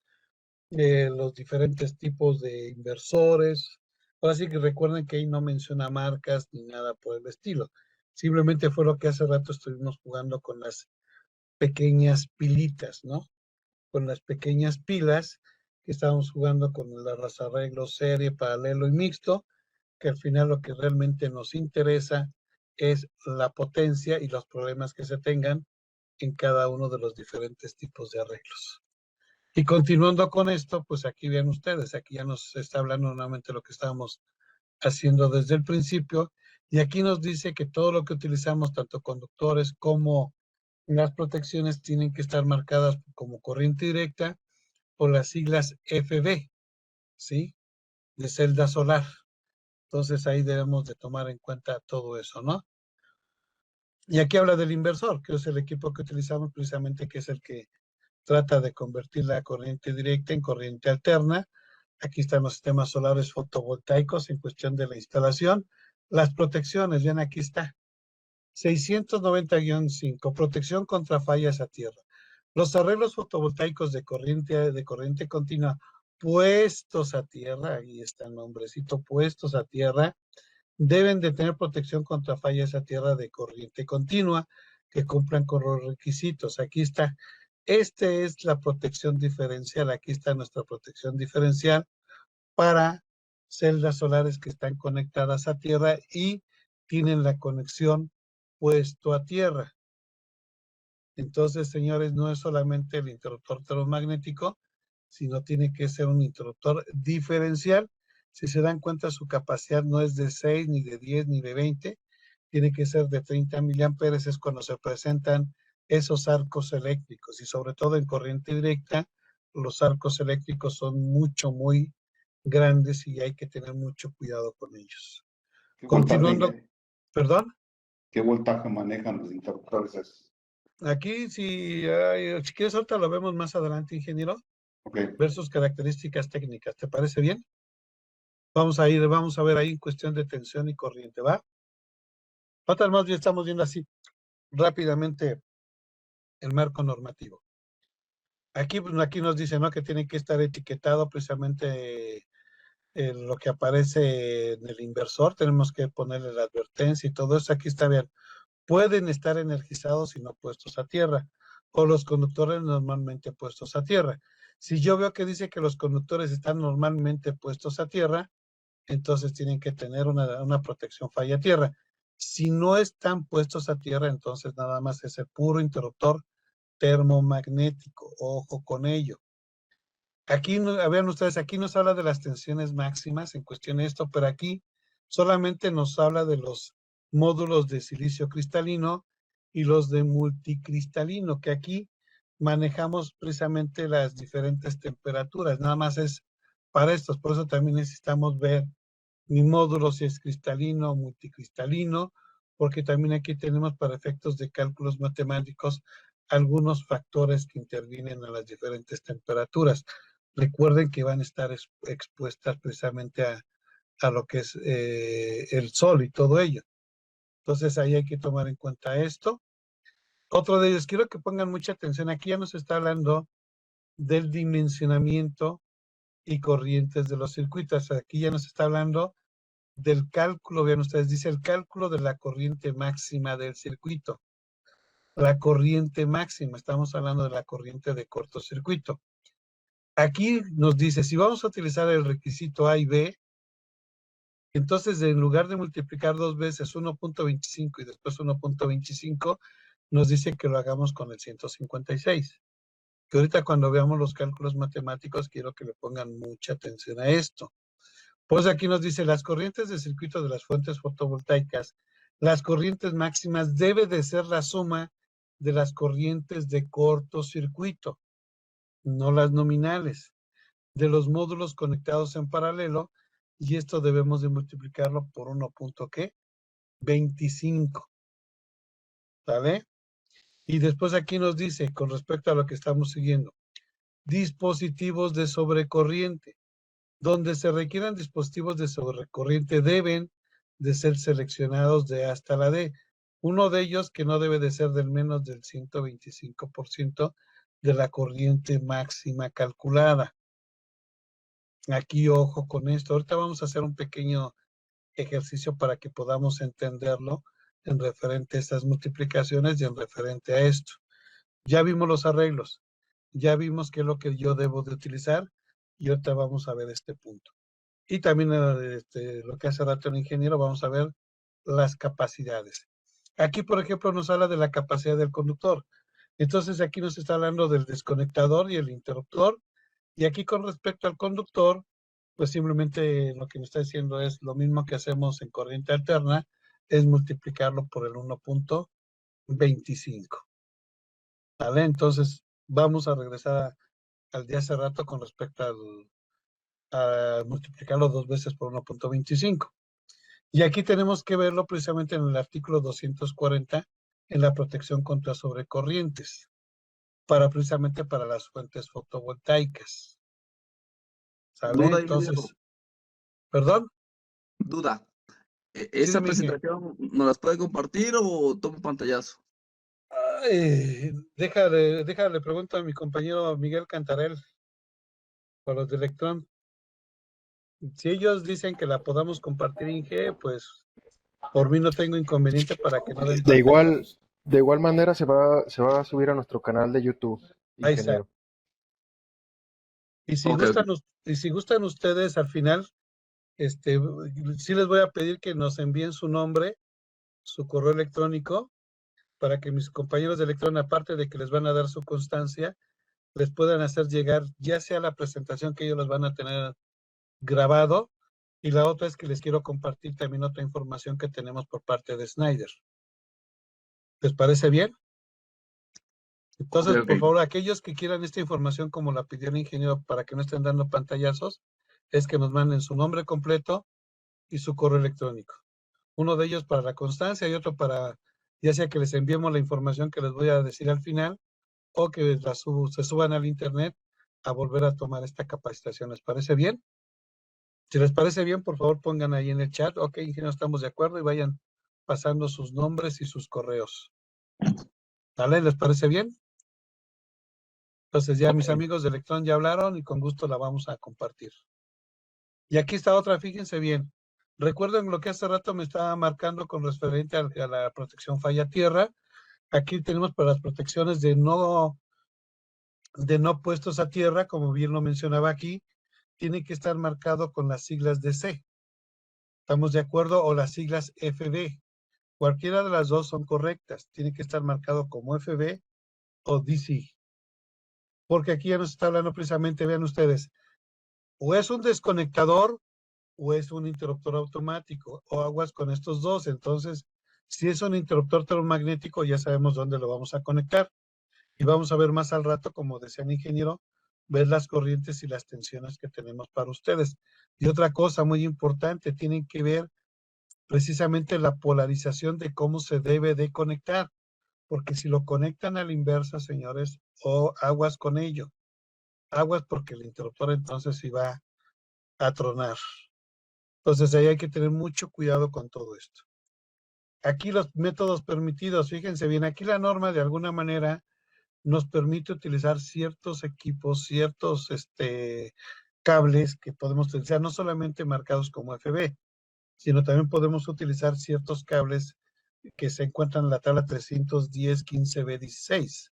los diferentes tipos de inversores. Ahora sí que recuerden que ahí no menciona marcas ni nada por el estilo. Simplemente fue lo que hace rato estuvimos jugando con las pequeñas pilitas, ¿no? Con las pequeñas pilas que estábamos jugando con los arreglos serie, paralelo y mixto, que al final lo que realmente nos interesa es la potencia y los problemas que se tengan en cada uno de los diferentes tipos de arreglos. Y continuando con esto, pues aquí ven ustedes, aquí ya nos está hablando nuevamente lo que estábamos haciendo desde el principio, y aquí nos dice que todo lo que utilizamos, tanto conductores como las protecciones, tienen que estar marcadas como corriente directa por las siglas FB, ¿sí? De celda solar. Entonces ahí debemos de tomar en cuenta todo eso, ¿no? Y aquí habla del inversor, que es el equipo que utilizamos precisamente, que es el que trata de convertir la corriente directa en corriente alterna. Aquí están los sistemas solares fotovoltaicos en cuestión de la instalación. Las protecciones, bien, aquí está. 690-5, protección contra fallas a tierra. Los arreglos fotovoltaicos de corriente continua puestos a tierra, ahí está el nombrecito, puestos a tierra, deben de tener protección contra fallas a tierra de corriente continua que cumplan con los requisitos. Aquí está. Esta es la protección diferencial. Aquí está nuestra protección diferencial para celdas solares que están conectadas a tierra y tienen la conexión puesto a tierra. Entonces, señores, no es solamente el interruptor termomagnético, sino tiene que ser un interruptor diferencial. Si se dan cuenta, su capacidad no es de 6, ni de 10, ni de 20, tiene que ser de 30 miliamperes, es cuando se presentan esos arcos eléctricos, y sobre todo en corriente directa, los arcos eléctricos son muy grandes y hay que tener mucho cuidado con ellos. Continuando, perdón. ¿Qué voltaje manejan los interruptores? Aquí, si quieres, ahorita lo vemos más adelante, ingeniero. Okay. Ver sus características técnicas. ¿Te parece bien? Vamos a ver ahí en cuestión de tensión y corriente, ¿va? Otra más bien estamos viendo así rápidamente el marco normativo. Aquí nos dice, ¿no? Que tiene que estar etiquetado precisamente lo que aparece en el inversor. Tenemos que ponerle la advertencia y todo eso. Aquí está bien. Pueden estar energizados y no puestos a tierra, o los conductores normalmente puestos a tierra. Si yo veo que dice que los conductores están normalmente puestos a tierra, entonces tienen que tener una protección falla tierra. Si no están puestos a tierra, entonces nada más es el puro interruptor termomagnético. Ojo con ello. Aquí, vean ustedes, aquí nos habla de las tensiones máximas en cuestión de esto, pero aquí solamente nos habla de los módulos de silicio cristalino y los de multicristalino, que aquí manejamos precisamente las diferentes temperaturas. Nada más es para estos, por eso también necesitamos ver mi módulo si es cristalino o multicristalino, porque también aquí tenemos para efectos de cálculos matemáticos algunos factores que intervienen a las diferentes temperaturas. Recuerden que van a estar expuestas precisamente a lo que es el sol y todo ello. Entonces ahí hay que tomar en cuenta esto. Otro de ellos, quiero que pongan mucha atención, aquí ya nos está hablando del dimensionamiento y corrientes de los circuitos. Aquí ya nos está hablando del cálculo, vean ustedes, dice el cálculo de la corriente máxima del circuito. La corriente máxima, estamos hablando de la corriente de cortocircuito. Aquí nos dice, si vamos a utilizar el requisito A y B, entonces en lugar de multiplicar dos veces 1.25 y después 1.25, nos dice que lo hagamos con el 156. Que ahorita cuando veamos los cálculos matemáticos, quiero que le pongan mucha atención a esto. Pues aquí nos dice, las corrientes de circuito de las fuentes fotovoltaicas, las corrientes máximas debe de ser la suma de las corrientes de cortocircuito, no las nominales, de los módulos conectados en paralelo, y esto debemos de multiplicarlo por 1.25, ¿vale? Y después aquí nos dice, con respecto a lo que estamos siguiendo, dispositivos de sobrecorriente. Donde se requieran dispositivos de sobrecorriente deben de ser seleccionados de hasta la D. Uno de ellos que no debe de ser del menos del 125% de la corriente máxima calculada. Aquí ojo con esto. Ahorita vamos a hacer un pequeño ejercicio para que podamos entenderlo en referente a estas multiplicaciones y en referente a esto. Ya vimos los arreglos, ya vimos qué es lo que yo debo de utilizar y ahorita vamos a ver este punto. Y también lo que hace rato el ingeniero, vamos a ver las capacidades. Aquí, por ejemplo, nos habla de la capacidad del conductor. Entonces, aquí nos está hablando del desconectador y el interruptor. Y aquí, con respecto al conductor, pues simplemente lo que nos está diciendo es lo mismo que hacemos en corriente alterna, es multiplicarlo por el 1.25. ¿Vale? Entonces, vamos a regresar al de hace rato con respecto a multiplicarlo 2 veces por 1.25. Y aquí tenemos que verlo precisamente en el artículo 240, en la protección contra sobrecorrientes, precisamente para las fuentes fotovoltaicas. ¿Sale? Duda, Entonces, ingeniero, ¿perdón? duda. Sí, ¿Esa dime, Inge. presentación nos las puede compartir o tomo pantallazo? Déjale, pregunto a mi compañero Miguel Cantarel, por los de Electrón. Si ellos dicen que la podamos compartir, Inge, pues por mí no tengo inconveniente para que no den De igual, pantallazos. de igual manera se va a subir a nuestro canal de YouTube, Ahí está. ingeniero. Y si Ok, gustan, ok. y si gustan ustedes al final, sí les voy a pedir que nos envíen su nombre, su correo electrónico, para que mis compañeros de Electrón, aparte de que les van a dar su constancia, les puedan hacer llegar ya sea la presentación que ellos los van a tener grabado, y la otra es que les quiero compartir también otra información que tenemos por parte de Snyder. ¿Les parece bien? Ok, Entonces, ok. por favor, aquellos que quieran esta información como la pidió el ingeniero para que no estén dando pantallazos, es que nos manden su nombre completo y su correo electrónico. Uno de ellos para la constancia y otro para, ya sea que les enviemos la información que les voy a decir al final, o que se suban al internet a volver a tomar esta capacitación. ¿Les parece bien? Si les parece bien, por favor pongan ahí en el chat, ok, ingeniero, estamos de acuerdo, y vayan pasando sus nombres y sus correos. ¿Vale? ¿Les parece bien? Entonces ya mis Ok. amigos de Electrón ya hablaron y con gusto la vamos a compartir. Y aquí está otra, fíjense bien. Recuerden lo que hace rato me estaba marcando con referente a la protección falla tierra. Aquí tenemos para las protecciones de no puestos a tierra, como bien lo mencionaba aquí, tiene que estar marcado con las siglas de C. ¿Estamos de acuerdo? O las siglas FB. Cualquiera de las dos son correctas. Tiene que estar marcado como FB o DC. Porque aquí ya nos está hablando precisamente, vean ustedes, o es un desconectador o es un interruptor automático, o aguas con estos dos. Entonces, si es un interruptor termomagnético, ya sabemos dónde lo vamos a conectar. Y vamos a ver más al rato, como decía el ingeniero, ver las corrientes y las tensiones que tenemos para ustedes. Y otra cosa muy importante, tienen que ver precisamente la polarización de cómo se debe de conectar, porque si lo conectan a la inversa, señores, o aguas con ello, aguas porque el interruptor entonces sí va a tronar. Entonces ahí hay que tener mucho cuidado con todo esto. Aquí los métodos permitidos, fíjense bien, aquí la norma de alguna manera nos permite utilizar ciertos equipos, ciertos cables que podemos utilizar, no solamente marcados como FB, sino también podemos utilizar ciertos cables que se encuentran en la tabla 310 15B16.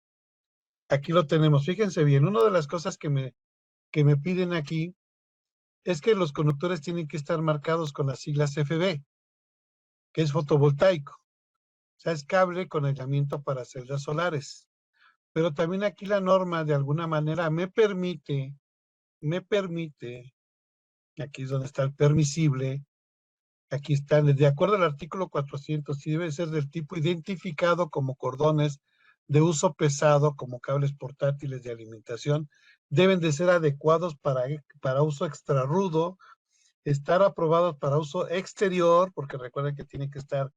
Aquí lo tenemos, fíjense bien, una de las cosas que me piden aquí es que los conductores tienen que estar marcados con las siglas FB, que es fotovoltaico. O sea, es cable con aislamiento para celdas solares. Pero también aquí la norma de alguna manera me permite, aquí es donde está el permisible, aquí están, de acuerdo al artículo 400, si debe ser del tipo identificado como cordones de uso pesado, como cables portátiles de alimentación, deben de ser adecuados para uso extrarrudo, estar aprobados para uso exterior, porque recuerden que tienen que estar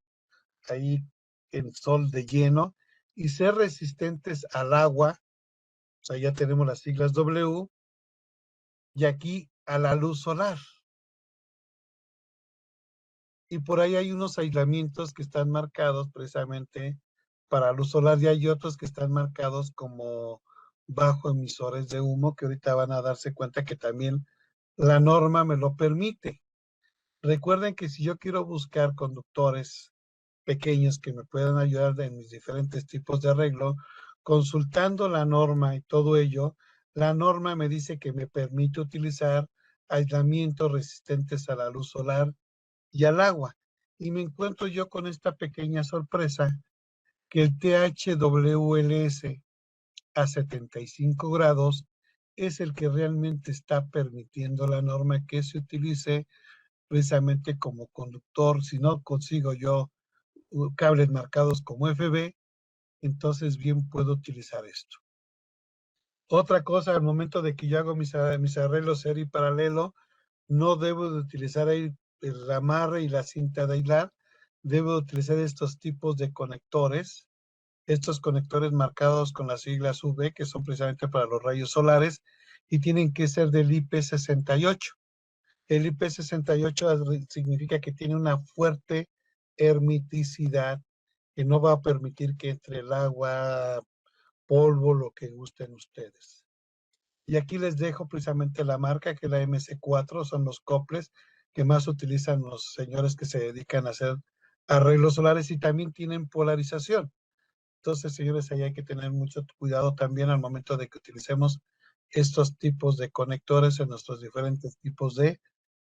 ahí en sol de lleno, y ser resistentes al agua. O sea, ya tenemos las siglas W, y aquí a la luz solar. Y por ahí hay unos aislamientos que están marcados precisamente para luz solar, y hay otros que están marcados como bajo emisores de humo, que ahorita van a darse cuenta que también la norma me lo permite. Recuerden que si yo quiero buscar conductores pequeños que me puedan ayudar en mis diferentes tipos de arreglo, consultando la norma y todo ello. La norma me dice que me permite utilizar aislamientos resistentes a la luz solar y al agua. Y me encuentro yo con esta pequeña sorpresa que el THWLS a 75 grados es el que realmente está permitiendo la norma que se utilice precisamente como conductor. Si no consigo yo cables marcados como FB, entonces bien puedo utilizar esto. Otra cosa, al momento de que yo hago mis arreglos serie y paralelo, no debo de utilizar ahí el amarre y la cinta de hilar, debo de utilizar estos tipos de conectores, estos conectores marcados con las siglas UV, que son precisamente para los rayos solares, y tienen que ser del IP68. El IP68 significa que tiene una fuerte hermeticidad, que no va a permitir que entre el agua, polvo, lo que gusten ustedes. Y aquí les dejo precisamente la marca, que es la MC4, son los coples que más utilizan los señores que se dedican a hacer arreglos solares y también tienen polarización. Entonces, señores, ahí hay que tener mucho cuidado también al momento de que utilicemos estos tipos de conectores en nuestros diferentes tipos de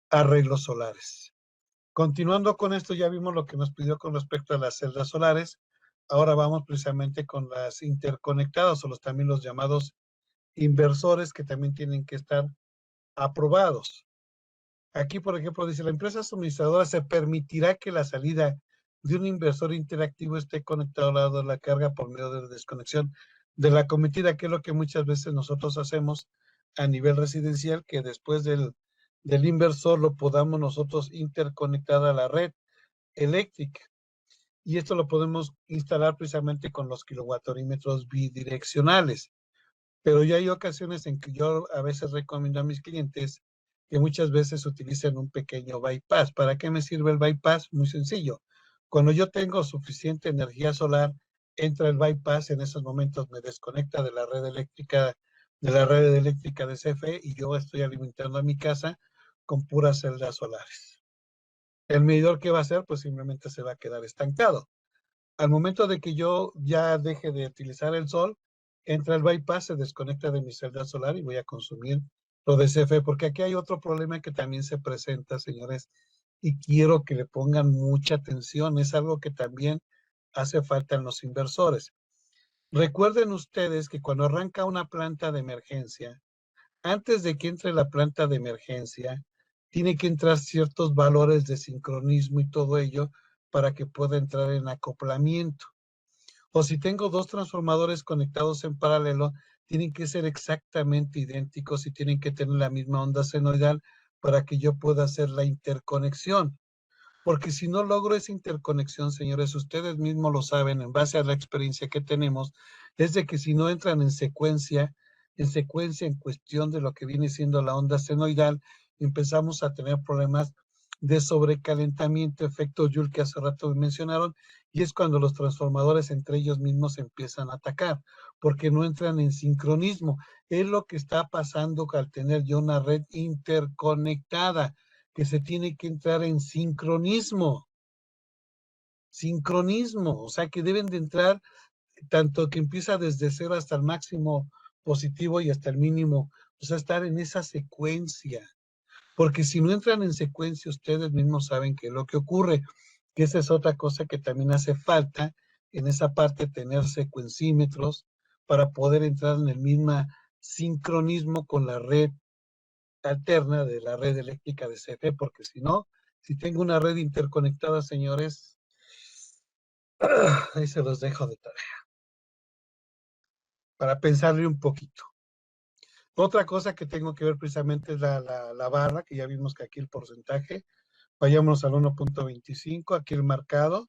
arreglos solares. Continuando con esto, ya vimos lo que nos pidió con respecto a las celdas solares. Ahora vamos precisamente con las interconectadas o también los llamados inversores, que también tienen que estar aprobados. Aquí, por ejemplo, dice, la empresa suministradora se permitirá que la salida de un inversor interactivo esté conectado al lado de la carga por medio de la desconexión de la cometida, que es lo que muchas veces nosotros hacemos a nivel residencial, que después del inversor lo podamos nosotros interconectar a la red eléctrica. Y esto lo podemos instalar precisamente con los kilowatt-horímetros bidireccionales. Pero ya hay ocasiones en que yo a veces recomiendo a mis clientes que muchas veces utilicen un pequeño bypass. ¿Para qué me sirve el bypass? Muy sencillo. Cuando yo tengo suficiente energía solar, entra el bypass, en esos momentos me desconecta de la red eléctrica, de CFE, y yo estoy alimentando a mi casa con puras celdas solares. El medidor, ¿qué va a hacer? Pues simplemente se va a quedar estancado. Al momento de que yo ya deje de utilizar el sol, entra el bypass, se desconecta de mi celda solar y voy a consumir lo de CFE, porque aquí hay otro problema que también se presenta, señores, y quiero que le pongan mucha atención. Es algo que también hace falta en los inversores. Recuerden ustedes que cuando arranca una planta de emergencia, antes de que entre la planta de emergencia, tiene que entrar ciertos valores de sincronismo y todo ello para que pueda entrar en acoplamiento. O si tengo dos transformadores conectados en paralelo, tienen que ser exactamente idénticos y tienen que tener la misma onda senoidal para que yo pueda hacer la interconexión. Porque si no logro esa interconexión, señores, ustedes mismos lo saben, en base a la experiencia que tenemos, es de que si no entran en secuencia en cuestión de lo que viene siendo la onda senoidal, empezamos a tener problemas de sobrecalentamiento, efecto Joule que hace rato mencionaron, y es cuando los transformadores entre ellos mismos empiezan a atacar, porque no entran en sincronismo. Es lo que está pasando al tener yo una red interconectada, que se tiene que entrar en sincronismo, o sea que deben de entrar tanto que empieza desde cero hasta el máximo positivo y hasta el mínimo, o sea, estar en esa secuencia, porque si no entran en secuencia, ustedes mismos saben que es lo que ocurre, que esa es otra cosa que también hace falta en esa parte, tener secuencímetros para poder entrar en el mismo sincronismo con la red alterna de la red eléctrica de CFE, porque si no, si tengo una red interconectada, señores, ahí se los dejo de tarea, para pensarle un poquito. Otra cosa que tengo que ver precisamente es la barra, que ya vimos que aquí el porcentaje, vayámonos al 1.25, aquí el marcado,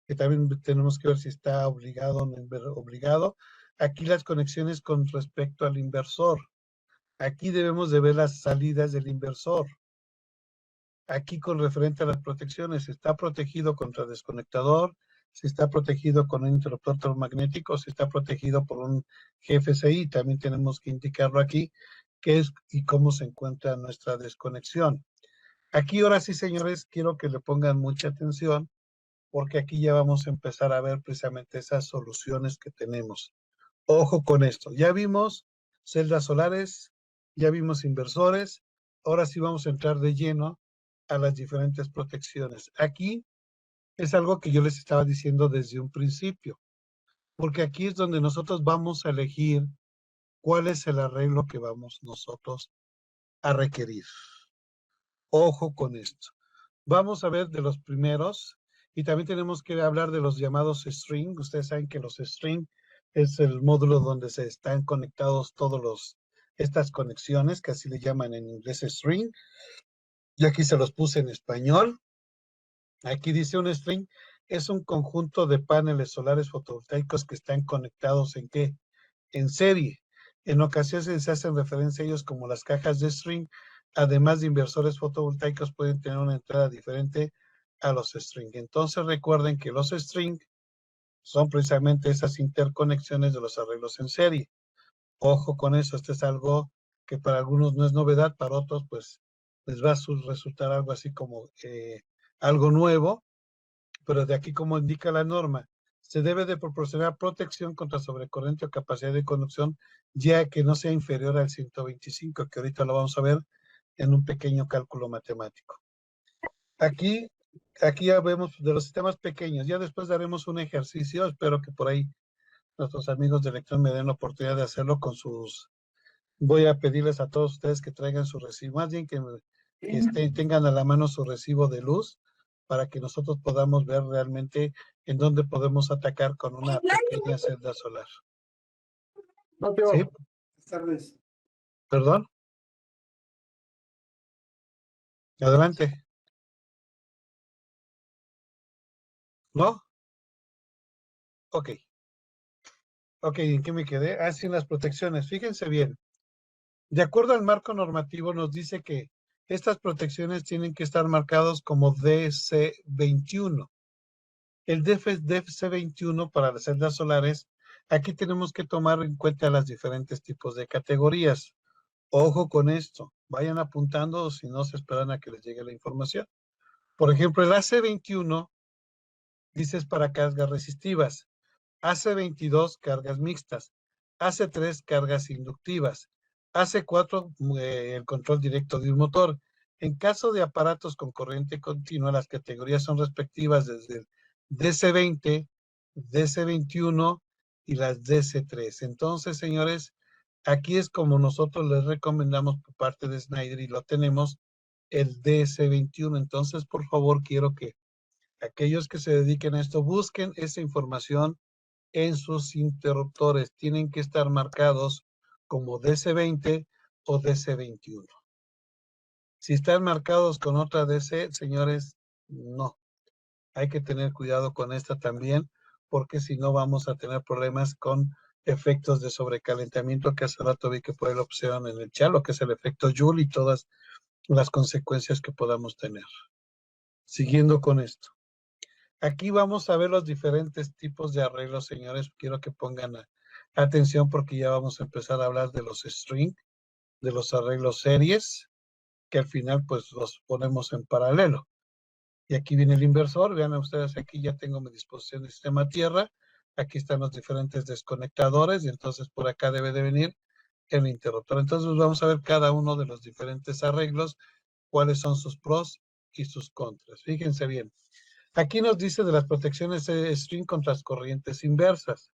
que también tenemos que ver si está obligado o no obligado. Aquí las conexiones con respecto al inversor. Aquí debemos de ver las salidas del inversor. Aquí con referente a las protecciones, está protegido contra desconectador, si está protegido con un interruptor termomagnético, si está protegido por un GFCI, también tenemos que indicarlo aquí, qué es y cómo se encuentra nuestra desconexión. Aquí ahora sí, señores, quiero que le pongan mucha atención, porque aquí ya vamos a empezar a ver precisamente esas soluciones que tenemos. Ojo con esto, ya vimos celdas solares, ya vimos inversores, ahora sí vamos a entrar de lleno a las diferentes protecciones. Aquí es algo que yo les estaba diciendo desde un principio, porque aquí es donde nosotros vamos a elegir cuál es el arreglo que vamos nosotros a requerir. Ojo con esto. Vamos a ver de los primeros y también tenemos que hablar de los llamados string. Ustedes saben que los string es el módulo donde se están conectados estas conexiones, que así le llaman en inglés string. Y aquí se los puse en español. Aquí dice un string es un conjunto de paneles solares fotovoltaicos que están conectados ¿en qué? En serie. En ocasiones se hacen referencia a ellos como las cajas de string. Además de inversores fotovoltaicos pueden tener una entrada diferente a los string. Entonces recuerden que los string son precisamente esas interconexiones de los arreglos en serie. Ojo con eso, esto es algo que para algunos no es novedad, para otros pues les va a resultar algo así como algo nuevo, pero de aquí como indica la norma, se debe de proporcionar protección contra sobrecorriente o capacidad de conducción, ya que no sea inferior al 125, que ahorita lo vamos a ver en un pequeño cálculo matemático. Aquí ya vemos de los sistemas pequeños, ya después daremos un ejercicio, espero que por ahí nuestros amigos de Electrón me den la oportunidad de hacerlo con voy a pedirles a todos ustedes que traigan su recibo, más bien que tengan a la mano su recibo de luz, para que nosotros podamos ver realmente en dónde podemos atacar con una pequeña celda solar. No, tío. ¿Sí? Buenas tardes. ¿Perdón? Adelante. ¿No? Ok. Ok, ¿en qué me quedé? Ah, sí, en las protecciones. Fíjense bien. De acuerdo al marco normativo, nos dice que estas protecciones tienen que estar marcados como DC21. El DC21 para las celdas solares, aquí tenemos que tomar en cuenta las diferentes tipos de categorías. Ojo con esto, vayan apuntando si no se esperan a que les llegue la información. Por ejemplo, el AC21 dice es para cargas resistivas, AC22 cargas mixtas, AC3 cargas inductivas, AC4 el control directo de un motor. En caso de aparatos con corriente continua, las categorías son respectivas desde el DC20, DC21 y las DC3. Entonces, señores, aquí es como nosotros les recomendamos por parte de Schneider y lo tenemos el DC21. Entonces, por favor, quiero que aquellos que se dediquen a esto busquen esa información en sus interruptores. Tienen que estar marcados como DC20 o DC21. Si están marcados con otra DC, señores, no. Hay que tener cuidado con esta también, porque si no vamos a tener problemas con efectos de sobrecalentamiento, que hace rato vi que fue la opción en el chat, lo que es el efecto Joule y todas las consecuencias que podamos tener. Siguiendo con esto. Aquí vamos a ver los diferentes tipos de arreglos, señores. Quiero que pongan atención porque ya vamos a empezar a hablar de los string, de los arreglos series, que al final pues los ponemos en paralelo. Y aquí viene el inversor. Vean ustedes, aquí ya tengo mi disposición de sistema tierra. Aquí están los diferentes desconectadores y entonces por acá debe de venir el interruptor. Entonces vamos a ver cada uno de los diferentes arreglos, cuáles son sus pros y sus contras. Fíjense bien. Aquí nos dice de las protecciones string contra las corrientes inversas.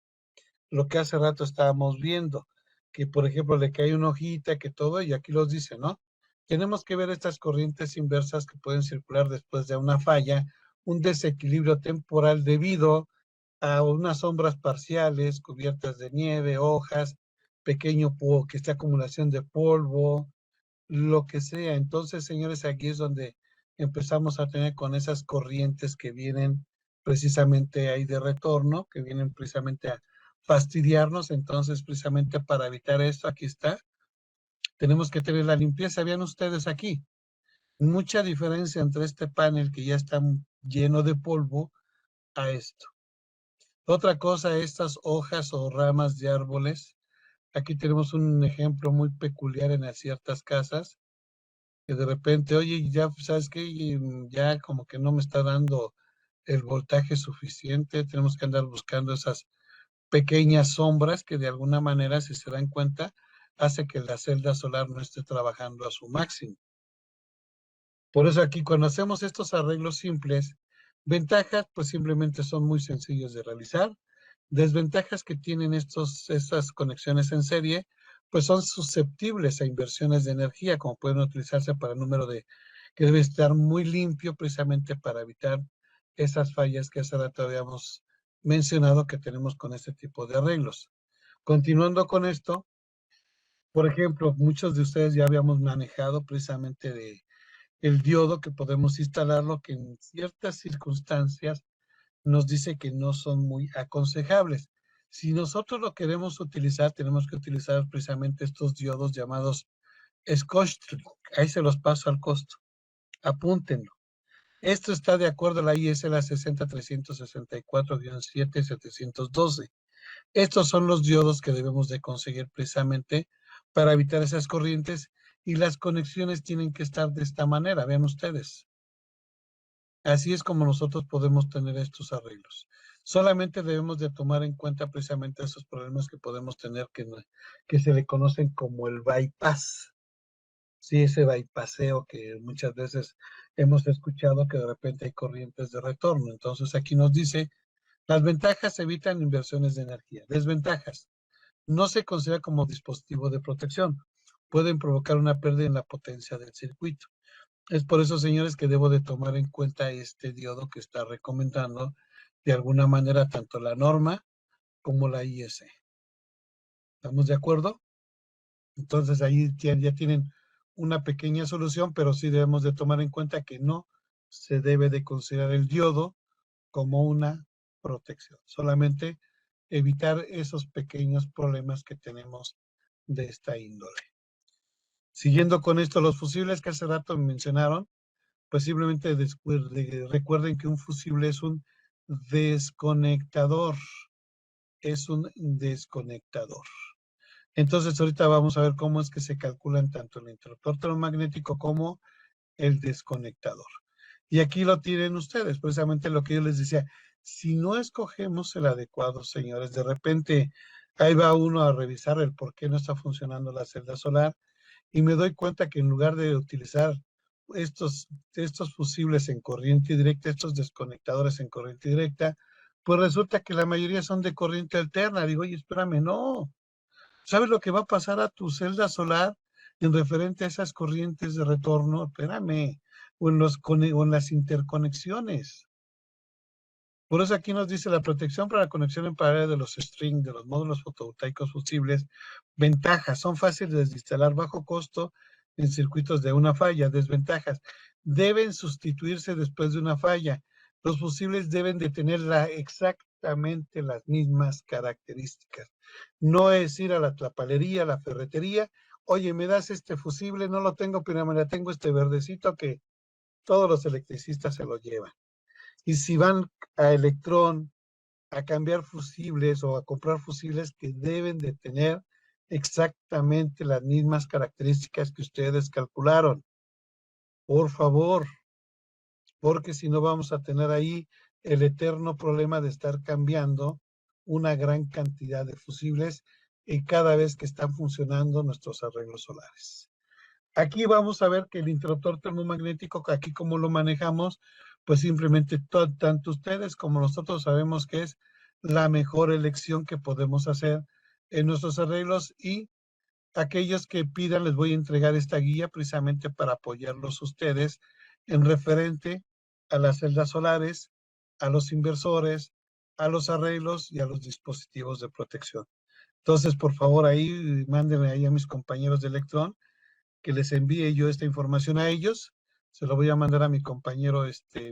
Lo que hace rato estábamos viendo, que por ejemplo le cae una hojita, que todo, y aquí los dice, ¿no? Tenemos que ver estas corrientes inversas que pueden circular después de una falla, un desequilibrio temporal debido a unas sombras parciales cubiertas de nieve, hojas, pequeño que esté acumulación de polvo, lo que sea. Entonces, señores, aquí es donde empezamos a tener con esas corrientes que vienen precisamente ahí de retorno, que vienen precisamente a fastidiarnos. Entonces, precisamente para evitar esto, aquí está, tenemos que tener la limpieza. Vean ustedes aquí, mucha diferencia entre este panel que ya está lleno de polvo a esto. Otra cosa, estas hojas o ramas de árboles. Aquí tenemos un ejemplo muy peculiar en ciertas casas, que de repente, oye, ya sabes que ya como que no me está dando el voltaje suficiente, tenemos que andar buscando esas pequeñas sombras que de alguna manera, si se dan cuenta, hace que la celda solar no esté trabajando a su máximo. Por eso aquí cuando hacemos estos arreglos simples, ventajas pues simplemente son muy sencillos de realizar. Desventajas que tienen estas conexiones en serie, pues son susceptibles a inversiones de energía, como pueden utilizarse para el número de que debe estar muy limpio precisamente para evitar esas fallas que hace rato habíamos mencionado que tenemos con este tipo de arreglos. Continuando con esto, por ejemplo, muchos de ustedes ya habíamos manejado precisamente de el diodo que podemos instalarlo, que en ciertas circunstancias nos dice que no son muy aconsejables. Si nosotros lo queremos utilizar, tenemos que utilizar precisamente estos diodos llamados Scotch-Trink. Ahí se los paso al costo. Apúntenlo. Esto está de acuerdo a la ISLA 60364-7-712. Estos son los diodos que debemos de conseguir precisamente para evitar esas corrientes y las conexiones tienen que estar de esta manera. Vean ustedes. Así es como nosotros podemos tener estos arreglos. Solamente debemos de tomar en cuenta precisamente esos problemas que podemos tener que se le conocen como el bypass. Sí, ese bypasseo que muchas veces hemos escuchado que de repente hay corrientes de retorno. Entonces aquí nos dice, las ventajas evitan inversiones de energía. Desventajas. No se considera como dispositivo de protección. Pueden provocar una pérdida en la potencia del circuito. Es por eso, señores, que debo de tomar en cuenta este diodo que está recomendando de alguna manera tanto la norma como la IS. ¿Estamos de acuerdo? Entonces ahí ya tienen una pequeña solución, pero sí debemos de tomar en cuenta que no se debe de considerar el diodo como una protección. Solamente evitar esos pequeños problemas que tenemos de esta índole. Siguiendo con esto, los fusibles que hace rato mencionaron, pues simplemente recuerden que un fusible es un desconectador. Es un desconectador. Entonces ahorita vamos a ver cómo es que se calculan tanto el interruptor termomagnético como el desconectador. Y aquí lo tienen ustedes, precisamente lo que yo les decía. Si no escogemos el adecuado, señores, de repente ahí va uno a revisar el por qué no está funcionando la celda solar y me doy cuenta que en lugar de utilizar estos fusibles en corriente directa, estos desconectadores en corriente directa, pues resulta que la mayoría son de corriente alterna. Digo, oye, espérame, no. ¿Sabes lo que va a pasar a tu celda solar en referente a esas corrientes de retorno? Espérame, o en las interconexiones. Por eso aquí nos dice la protección para la conexión en paralelo de los strings de los módulos fotovoltaicos fusibles. Ventajas, son fáciles de instalar, bajo costo en circuitos de una falla. Desventajas, deben sustituirse después de una falla. Los fusibles deben de tener exactamente las mismas características. No es ir a la tlapalería, a la ferretería, oye, ¿me das este fusible? No lo tengo, pero me tengo este verdecito que todos los electricistas se lo llevan. Y si van a Electrón a cambiar fusibles o a comprar fusibles que deben de tener exactamente las mismas características que ustedes calcularon. Por favor, porque si no vamos a tener ahí el eterno problema de estar cambiando una gran cantidad de fusibles y cada vez que están funcionando nuestros arreglos solares. Aquí vamos a ver que el interruptor termomagnético, aquí como lo manejamos, pues simplemente tanto ustedes como nosotros sabemos que es la mejor elección que podemos hacer en nuestros arreglos y aquellos que pidan les voy a entregar esta guía precisamente para apoyarlos ustedes en referente a las celdas solares, a los inversores, a los arreglos y a los dispositivos de protección. Entonces, por favor, ahí mándenme ahí a mis compañeros de Electrón que les envíe yo esta información a ellos. Se lo voy a mandar a mi compañero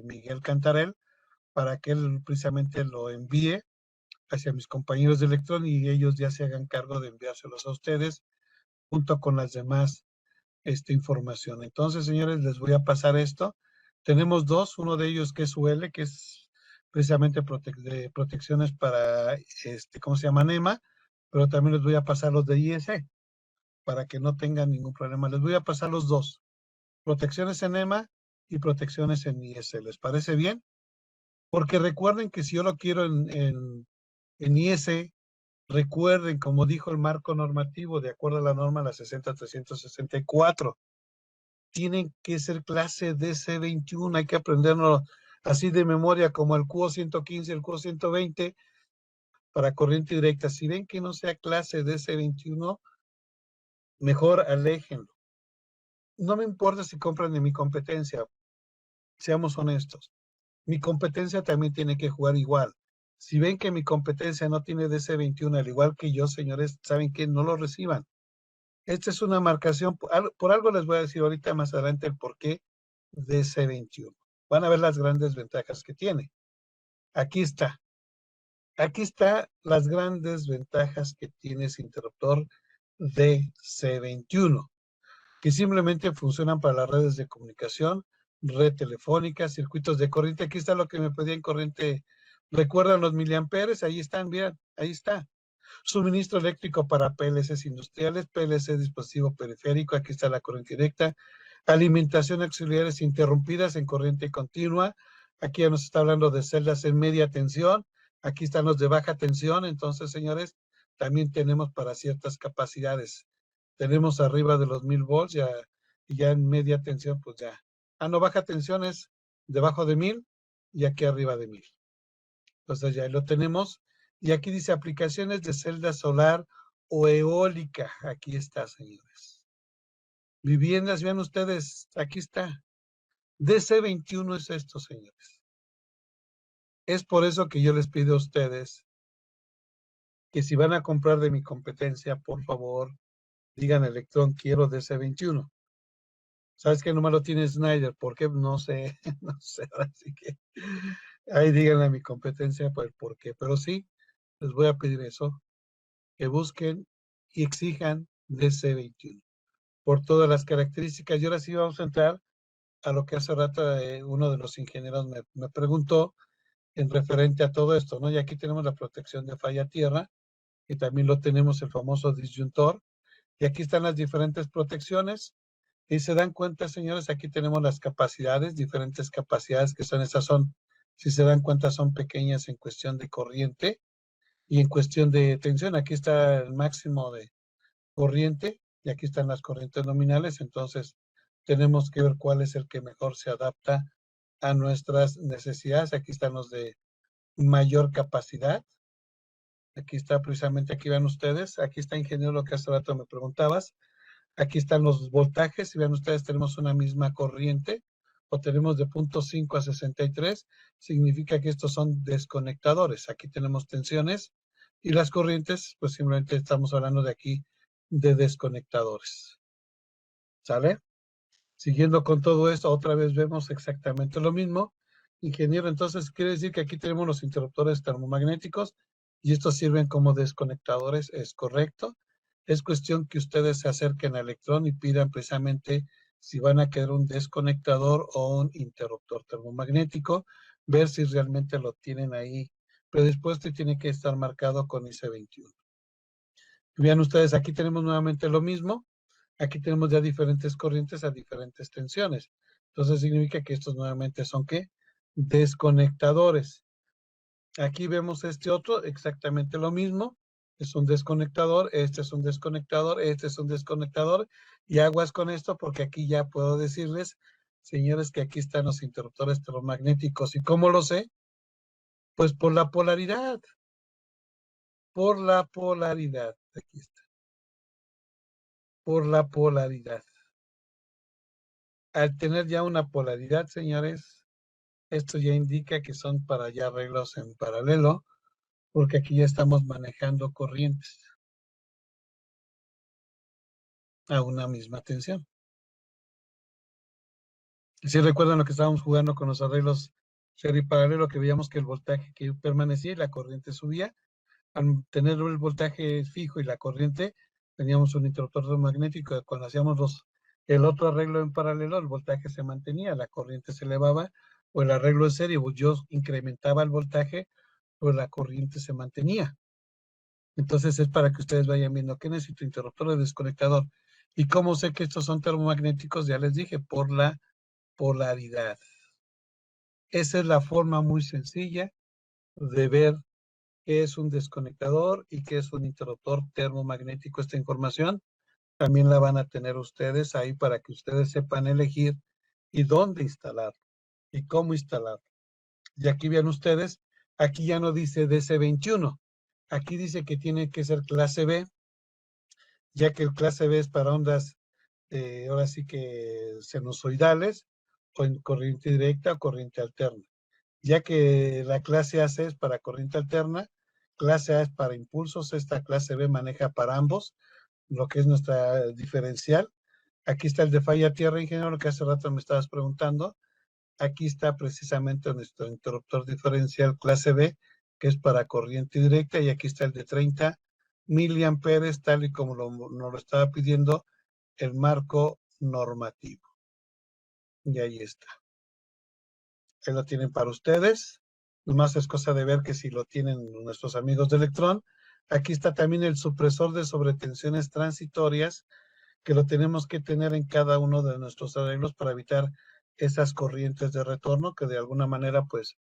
Miguel Cantarel para que él precisamente lo envíe hacia mis compañeros de Electrón y ellos ya se hagan cargo de enviárselos a ustedes junto con las demás información. Entonces, señores, les voy a pasar esto. Tenemos dos, uno de ellos que es UL, que es precisamente de protecciones para, ¿cómo se llama? NEMA, pero también les voy a pasar los de ISE para que no tengan ningún problema. Les voy a pasar los dos, protecciones en EMA y protecciones en IS. ¿Les parece bien? Porque recuerden que si yo lo quiero en IS, recuerden, como dijo el marco normativo, de acuerdo a la norma, la 60-364, tienen que ser clase DC21, hay que aprenderlo así de memoria, como el QO 115, el QO 120, para corriente directa. Si ven que no sea clase DC21, mejor aléjenlo. No me importa si compran de mi competencia, seamos honestos. Mi competencia también tiene que jugar igual. Si ven que mi competencia no tiene DC21, al igual que yo, señores, saben que no lo reciban. Esta es una marcación, por algo les voy a decir ahorita más adelante el por qué DC21. Van a ver las grandes ventajas que tiene. Aquí está. Aquí está las grandes ventajas que tiene ese interruptor DC21, que simplemente funcionan para las redes de comunicación, red telefónica, circuitos de corriente. Aquí está lo que me pedía en corriente. ¿Recuerdan los miliamperes? Ahí están, miren, ahí está. Suministro eléctrico para PLCs industriales, PLC dispositivo periférico, aquí está la corriente directa. Alimentación auxiliares interrumpidas en corriente continua. Aquí ya nos está hablando de celdas en media tensión. Aquí están los de baja tensión. Entonces, señores, también tenemos para ciertas capacidades. Tenemos arriba de los 1000 volts ya, y ya en media tensión, pues ya. Ah, no, baja tensión es debajo de 1000 y aquí arriba de 1000. Entonces ya lo tenemos. Y aquí dice aplicaciones de celda solar o eólica. Aquí está, señores. Viviendas, vean ustedes, aquí está. DC21 es esto, señores. Es por eso que yo les pido a ustedes que si van a comprar de mi competencia, por favor, digan Electron, quiero DC21. ¿Sabes qué número tiene Snyder? ¿Por qué? No sé, no sé, así que ahí díganle a mi competencia por qué. Pero sí, les voy a pedir eso, que busquen y exijan DC21 por todas las características. Y ahora sí vamos a entrar a lo que hace rato uno de los ingenieros me preguntó en referente a todo esto, ¿no? Y aquí tenemos la protección de falla tierra, y también lo tenemos el famoso disyuntor, y aquí están las diferentes protecciones, y se dan cuenta, señores, aquí tenemos las capacidades, diferentes capacidades que son, esas son, si se dan cuenta, son pequeñas en cuestión de corriente, y en cuestión de tensión, aquí está el máximo de corriente, y aquí están las corrientes nominales, entonces tenemos que ver cuál es el que mejor se adapta a nuestras necesidades. Aquí están los de mayor capacidad. Aquí está precisamente, aquí vean ustedes, aquí está ingeniero lo que hace rato me preguntabas. Aquí están los voltajes, si vean ustedes tenemos una misma corriente, o tenemos de 0.5 a 63, significa que estos son desconectadores. Aquí tenemos tensiones, y las corrientes, pues simplemente estamos hablando de aquí de desconectadores. ¿Sale? Siguiendo con todo esto, otra vez vemos exactamente lo mismo. Ingeniero, entonces quiere decir que aquí tenemos los interruptores termomagnéticos y estos sirven como desconectadores, ¿es correcto? Es cuestión que ustedes se acerquen al Electron y pidan precisamente si van a querer un desconectador o un interruptor termomagnético, ver si realmente lo tienen ahí predispuesto y tiene que estar marcado con IC21. Vean ustedes, aquí tenemos nuevamente lo mismo. Aquí tenemos ya diferentes corrientes a diferentes tensiones. Entonces significa que estos nuevamente son ¿qué? Desconectadores. Aquí vemos este otro, exactamente lo mismo. Es un desconectador, este es un desconectador, este es un desconectador. Y aguas con esto porque aquí ya puedo decirles, señores, que aquí están los interruptores termomagnéticos. ¿Y cómo lo sé? Pues por la polaridad. Por la polaridad. Aquí está. Por la polaridad. Al tener ya una polaridad, señores, esto ya indica que son para ya arreglos en paralelo, porque aquí ya estamos manejando corrientes a una misma tensión. Si recuerdan lo que estábamos jugando con los arreglos serie paralelo, que veíamos que el voltaje que permanecía y la corriente subía. Al tener el voltaje fijo y la corriente, teníamos un interruptor magnético. Cuando hacíamos el otro arreglo en paralelo, el voltaje se mantenía, la corriente se elevaba, o el arreglo en serie, yo incrementaba el voltaje, pues la corriente se mantenía. Entonces es para que ustedes vayan viendo qué necesito, interruptor de desconectador. ¿Y cómo sé que estos son termomagnéticos? Ya les dije, por la polaridad. Esa es la forma muy sencilla de ver qué es un desconectador y qué es un interruptor termomagnético. Esta información también la van a tener ustedes ahí para que ustedes sepan elegir y dónde instalar y cómo instalar. Y aquí vean ustedes, aquí ya no dice DC21, aquí dice que tiene que ser clase B, ya que el clase B es para ondas, ahora sí que sinusoidales, o en corriente directa o corriente alterna. Ya que la clase AC es para corriente alterna, clase A es para impulsos, esta clase B maneja para ambos, lo que es nuestra diferencial. Aquí está el de falla tierra, ingeniero, lo que hace rato me estabas preguntando. Aquí está precisamente nuestro interruptor diferencial clase B, que es para corriente directa, y aquí está el de 30 miliamperes, tal y como nos lo estaba pidiendo el marco normativo. Y ahí está. Ahí lo tienen para ustedes. Nomás es cosa de ver que si lo tienen nuestros amigos de Electron. Aquí está también el supresor de sobretensiones transitorias, que lo tenemos que tener en cada uno de nuestros arreglos para evitar esas corrientes de retorno que de alguna manera pues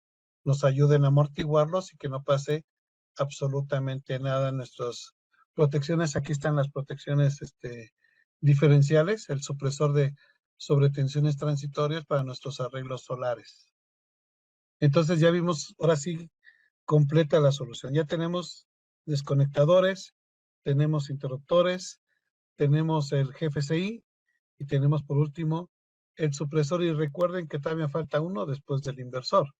nos ayuden a amortiguarlos y que no pase absolutamente nada en nuestras protecciones. Aquí están las protecciones diferenciales, el supresor de sobretensiones transitorias para nuestros arreglos solares. Entonces ya vimos, ahora sí, completa la solución. Ya tenemos desconectadores, tenemos interruptores, tenemos el GFCI y tenemos por último el supresor. Y recuerden que todavía falta uno después del inversor.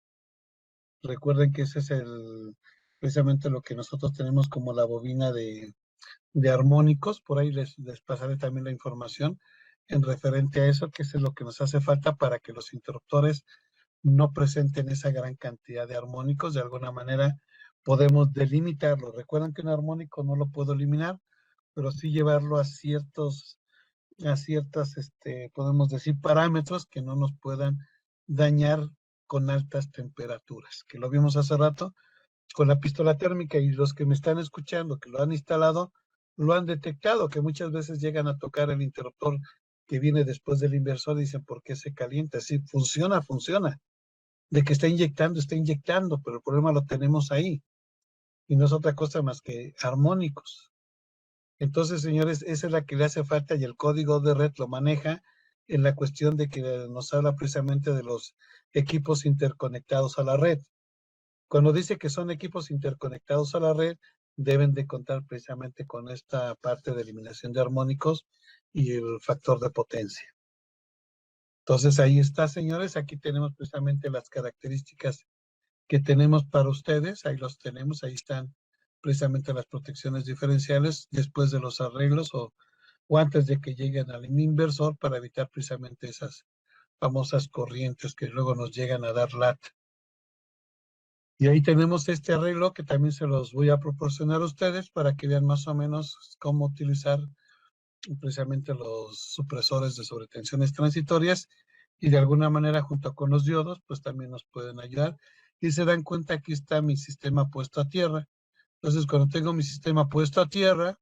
Recuerden que ese es precisamente lo que nosotros tenemos como la bobina de armónicos. Por ahí les pasaré también la información en referente a eso, que es lo que nos hace falta para que los interruptores no presenten esa gran cantidad de armónicos. De alguna manera podemos delimitarlo. Recuerden que un armónico no lo puedo eliminar, pero sí llevarlo a ciertas, podemos decir, parámetros que no nos puedan dañar con altas temperaturas, que lo vimos hace rato con la pistola térmica, y los que me están escuchando, que lo han instalado, lo han detectado, que muchas veces llegan a tocar el interruptor que viene después del inversor y dicen, ¿por qué se calienta? Sí, funciona, de que está inyectando, pero el problema lo tenemos ahí, y no es otra cosa más que armónicos. Entonces, señores, esa es la que le hace falta, y el código de red lo maneja en la cuestión de que nos habla precisamente de los equipos interconectados a la red. Cuando dice que son equipos interconectados a la red, deben de contar precisamente con esta parte de eliminación de armónicos y el factor de potencia. Entonces, ahí está, señores. Aquí tenemos precisamente las características que tenemos para ustedes. Ahí los tenemos. Ahí están precisamente las protecciones diferenciales después de los arreglos o antes de que lleguen al inversor, para evitar precisamente esas famosas corrientes que luego nos llegan a dar lata. Y ahí tenemos este arreglo que también se los voy a proporcionar a ustedes para que vean más o menos cómo utilizar precisamente los supresores de sobretensiones transitorias, y de alguna manera junto con los diodos pues también nos pueden ayudar. Y se dan cuenta, aquí está mi sistema puesto a tierra. Entonces, cuando tengo mi sistema puesto a tierra,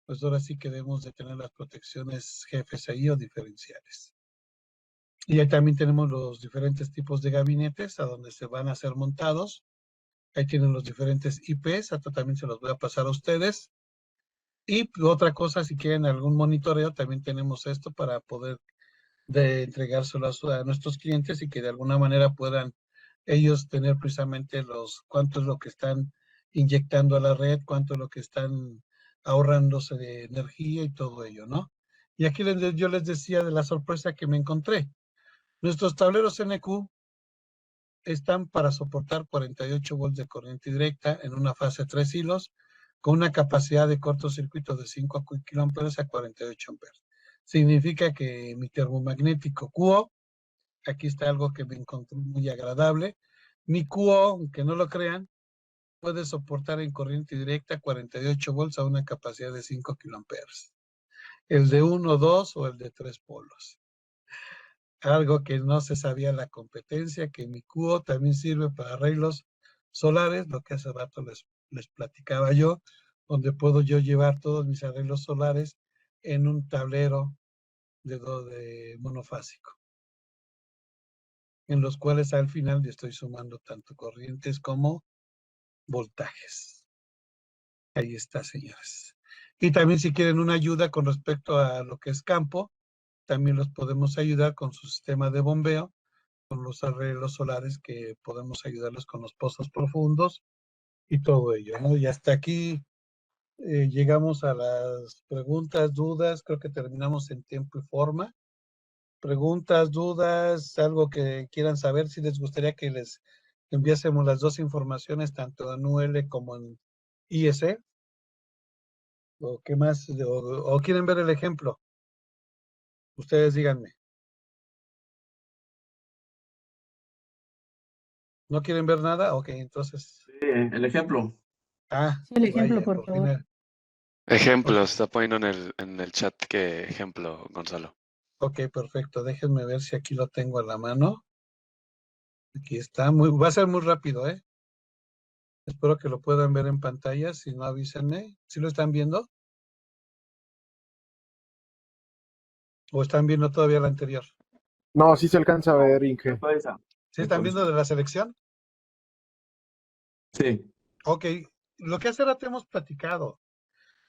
pues ahora sí que debemos de tener las protecciones GFCI o diferenciales. Y ahí también tenemos los diferentes tipos de gabinetes a donde se van a ser montados. Ahí tienen los diferentes IPs, esto también se los voy a pasar a ustedes. Y otra cosa, si quieren algún monitoreo, también tenemos esto para poder entregárselo a nuestros clientes y que de alguna manera puedan ellos tener precisamente cuánto es lo que están inyectando a la red, cuánto es lo que están ahorrándose de energía y todo ello, ¿no? Y aquí yo les decía de la sorpresa que me encontré. Nuestros tableros NQ están para soportar 48 volts de corriente directa en una fase 3 hilos, con una capacidad de cortocircuito de 5 kA a 48 amperes. Significa que mi termomagnético QO, aquí está algo que me encontré muy agradable, mi QO, aunque no lo crean, puede soportar en corriente directa 48 volts a una capacidad de 5 kA. El de 1, 2 o el de 3 polos. Algo que no se sabía la competencia, que mi QO también sirve para arreglos solares, lo que hace rato les platicaba yo, donde puedo yo llevar todos mis arreglos solares en un tablero de monofásico. en los cuales al final le estoy sumando tanto corrientes como voltajes. Ahí está, señores. Y también si quieren una ayuda con respecto a lo que es campo, también los podemos ayudar con su sistema de bombeo, con los arreglos solares que podemos ayudarlos con los pozos profundos y todo ello, ¿no? Y hasta aquí llegamos a las preguntas, dudas, creo que terminamos en tiempo y forma. Preguntas, dudas, algo que quieran saber, si les gustaría que les enviásemos las dos informaciones, tanto en UL como en IEC, o qué más, o quieren ver el ejemplo. Ustedes díganme. ¿No quieren ver nada? Ok, entonces. El ejemplo. Sí, el ejemplo, Vaya, por favor. fin. Ejemplos, Ok. está poniendo en el chat que ejemplo, Gonzalo. Ok, perfecto. Déjenme ver si aquí lo tengo a la mano. Aquí está. Va a ser muy rápido, ¿eh? Espero que lo puedan ver en pantalla. Si no, avísenme. ¿Sí lo están viendo? ¿O están viendo todavía la anterior? No, sí se alcanza a ver, Inge. ¿Sí están viendo de la selección? Sí. Ok. Lo que hace rato hemos platicado.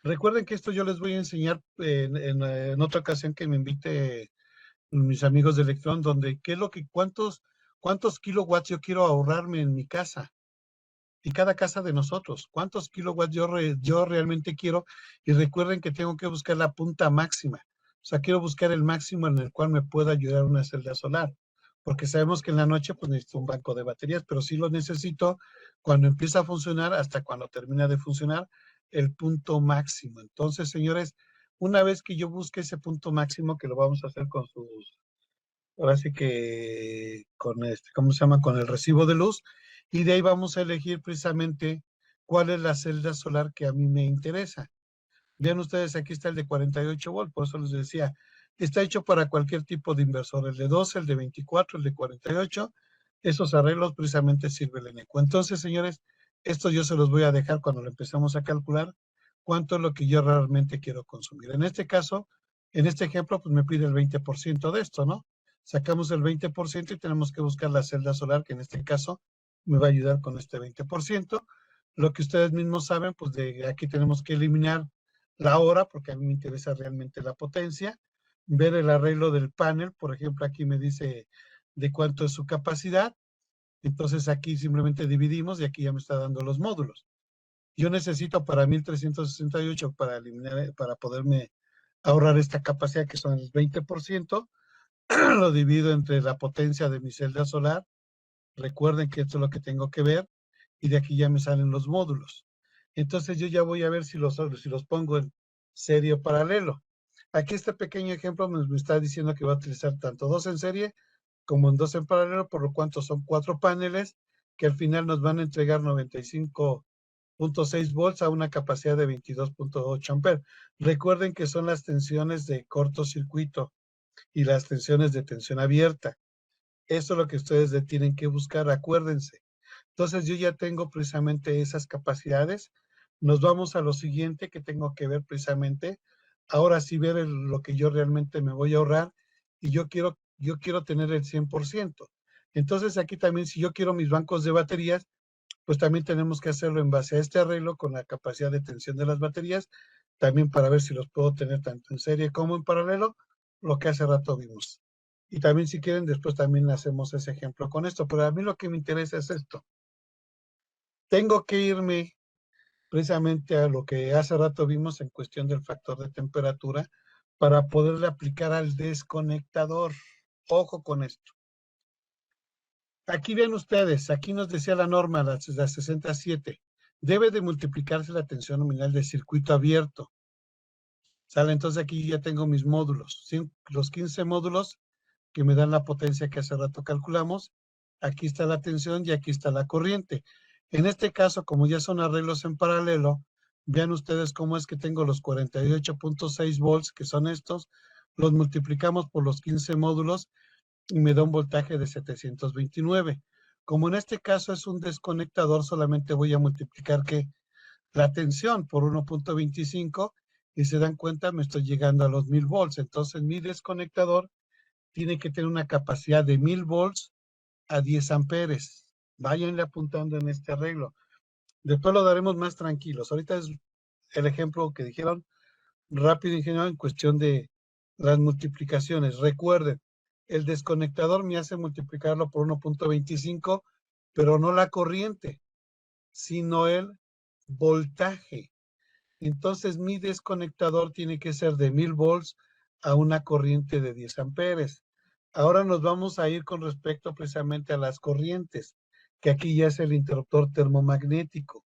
Recuerden que esto yo les voy a enseñar en otra ocasión que me invite mis amigos de Electron, donde qué es lo que, cuántos kilowatts yo quiero ahorrarme en mi casa y cada casa de nosotros, cuántos kilowatts yo realmente quiero, y recuerden que tengo que buscar la punta máxima, o sea, quiero buscar el máximo en el cual me pueda ayudar una celda solar, porque sabemos que en la noche pues necesito un banco de baterías, pero sí lo necesito cuando empieza a funcionar hasta cuando termina de funcionar el punto máximo. Entonces, señores, una vez que yo busque ese punto máximo, que lo vamos a hacer con sus, ahora sí que con ¿cómo se llama? Con el recibo de luz, y de ahí vamos a elegir precisamente cuál es la celda solar que a mí me interesa. Vean ustedes, aquí está el de 48 volts, por eso les decía, está hecho para cualquier tipo de inversor, el de 12, el de 24, el de 48, esos arreglos precisamente sirve el ENECO. Entonces, señores, esto yo se los voy a dejar cuando lo empezamos a calcular, cuánto es lo que yo realmente quiero consumir. En este caso, en este ejemplo, pues me pide el 20% de esto, ¿no? Sacamos el 20% y tenemos que buscar la celda solar, que en este caso me va a ayudar con este 20%. Lo que ustedes mismos saben, pues de aquí tenemos que eliminar la hora, porque a mí me interesa realmente la potencia, ver el arreglo del panel, por ejemplo, aquí me dice de cuánto es su capacidad, entonces aquí simplemente dividimos y aquí ya me está dando los módulos. Yo necesito para 1368 para eliminar, para poderme ahorrar esta capacidad que son el 20%, lo divido entre la potencia de mi celda solar, recuerden que esto es lo que tengo que ver, y de aquí ya me salen los módulos. Entonces yo ya voy a ver si los pongo en serie o paralelo. Aquí este pequeño ejemplo me está diciendo que va a utilizar tanto dos en serie como en dos en paralelo, por lo cuanto son 4 paneles que al final nos van a entregar 95.6 volts a una capacidad de 22.8 amperes. Recuerden que son las tensiones de cortocircuito y las tensiones de tensión abierta. Eso es lo que ustedes tienen que buscar, acuérdense. Entonces yo ya tengo precisamente esas capacidades. Nos vamos a lo siguiente que tengo que ver precisamente. Ahora sí ver lo que yo realmente me voy a ahorrar, y yo quiero tener el 100%. Entonces aquí también, si yo quiero mis bancos de baterías, pues también tenemos que hacerlo en base a este arreglo con la capacidad de tensión de las baterías, también para ver si los puedo tener tanto en serie como en paralelo, lo que hace rato vimos. Y también si quieren, después también hacemos ese ejemplo con esto, pero a mí lo que me interesa es esto. Tengo que irme precisamente a lo que hace rato vimos en cuestión del factor de temperatura para poderle aplicar al desconectador. Ojo con esto. Aquí ven ustedes, aquí nos decía la norma, la 67, debe de multiplicarse la tensión nominal del circuito abierto. ¿Sale? Entonces aquí ya tengo mis módulos, ¿sí? Los 15 módulos que me dan la potencia que hace rato calculamos. Aquí está la tensión y aquí está la corriente. En este caso, como ya son arreglos en paralelo, vean ustedes cómo es que tengo los 48.6 volts, que son estos, los multiplicamos por los 15 módulos y me da un voltaje de 729. Como en este caso es un desconectador, solamente voy a multiplicar que la tensión por 1.25 y se dan cuenta, me estoy llegando a los 1000 volts. Entonces mi desconectador tiene que tener una capacidad de 1000 volts a 10 amperes. Váyanle apuntando en este arreglo. Después lo daremos más tranquilos. Ahorita es el ejemplo que dijeron rápido, ingeniero, en cuestión de las multiplicaciones. Recuerden, el desconectador me hace multiplicarlo por 1.25, pero no la corriente, sino el voltaje. Entonces mi desconectador tiene que ser de 1000 volts a una corriente de 10 amperes. Ahora nos vamos a ir con respecto precisamente a las corrientes, que aquí ya es el interruptor termomagnético.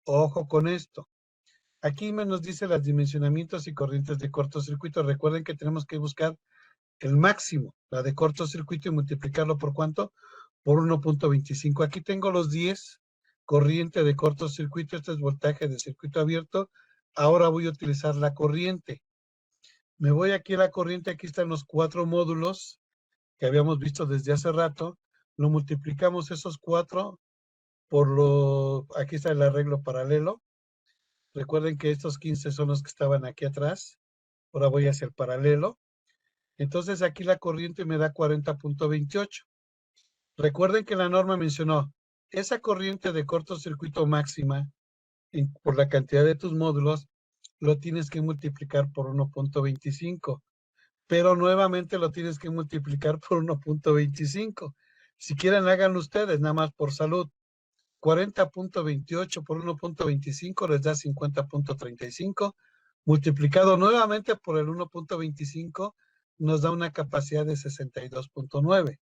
Ojo con esto. Aquí me nos dice los dimensionamientos y corrientes de cortocircuito. Recuerden que tenemos que buscar el máximo, la de cortocircuito, y multiplicarlo por ¿cuánto? Por 1.25. Aquí tengo los 10 corriente de cortocircuito. Este es voltaje de circuito abierto. Ahora voy a utilizar la corriente. Me voy aquí a la corriente. Aquí están los 4 módulos que habíamos visto desde hace rato. Lo multiplicamos esos 4 por aquí está el arreglo paralelo. Recuerden que estos 15 son los que estaban aquí atrás. Ahora voy hacia el paralelo. Entonces aquí la corriente me da 40.28. Recuerden que la norma mencionó esa corriente de cortocircuito máxima por la cantidad de tus módulos, lo tienes que multiplicar por 1.25. Pero nuevamente lo tienes que multiplicar por 1.25. Si quieren, háganlo ustedes, nada más por salud. 40.28 por 1.25 les da 50.35. Multiplicado nuevamente por el 1.25 nos da una capacidad de 62.9.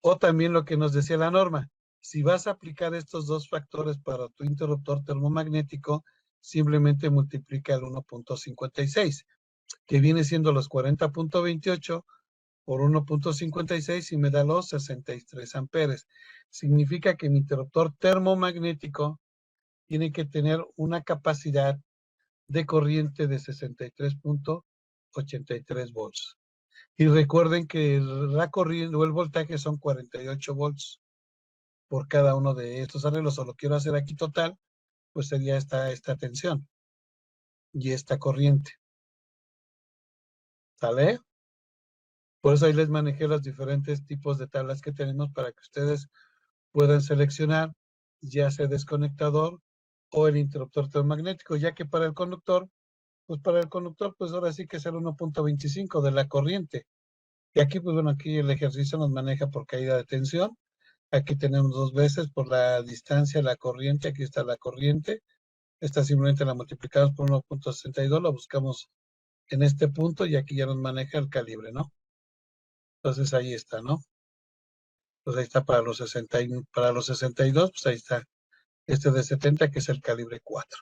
O también lo que nos decía la norma, si vas a aplicar estos dos factores para tu interruptor termomagnético, simplemente multiplica el 1.56, que viene siendo los 40.28 por 1.56 y me da los 63 amperes. Significa que mi interruptor termomagnético tiene que tener una capacidad de corriente de 63.83 volts. Y recuerden que la corriente o el voltaje son 48 volts por cada uno de estos arreglos. O lo quiero hacer aquí total, pues sería esta tensión y esta corriente. ¿Sale? Por eso ahí les manejé los diferentes tipos de tablas que tenemos para que ustedes puedan seleccionar ya sea desconectador o el interruptor termomagnético, ya que para el conductor, pues ahora sí que es el 1.25 de la corriente. Y aquí, pues bueno, aquí el ejercicio nos maneja por caída de tensión. Aquí tenemos 2 veces por la distancia, la corriente. Aquí está la corriente. Esta simplemente la multiplicamos por 1.62, la buscamos en este punto y aquí ya nos maneja el calibre, ¿no? Entonces ahí está, ¿no? Pues ahí está para los 62, pues ahí está este de 70, que es el calibre 4.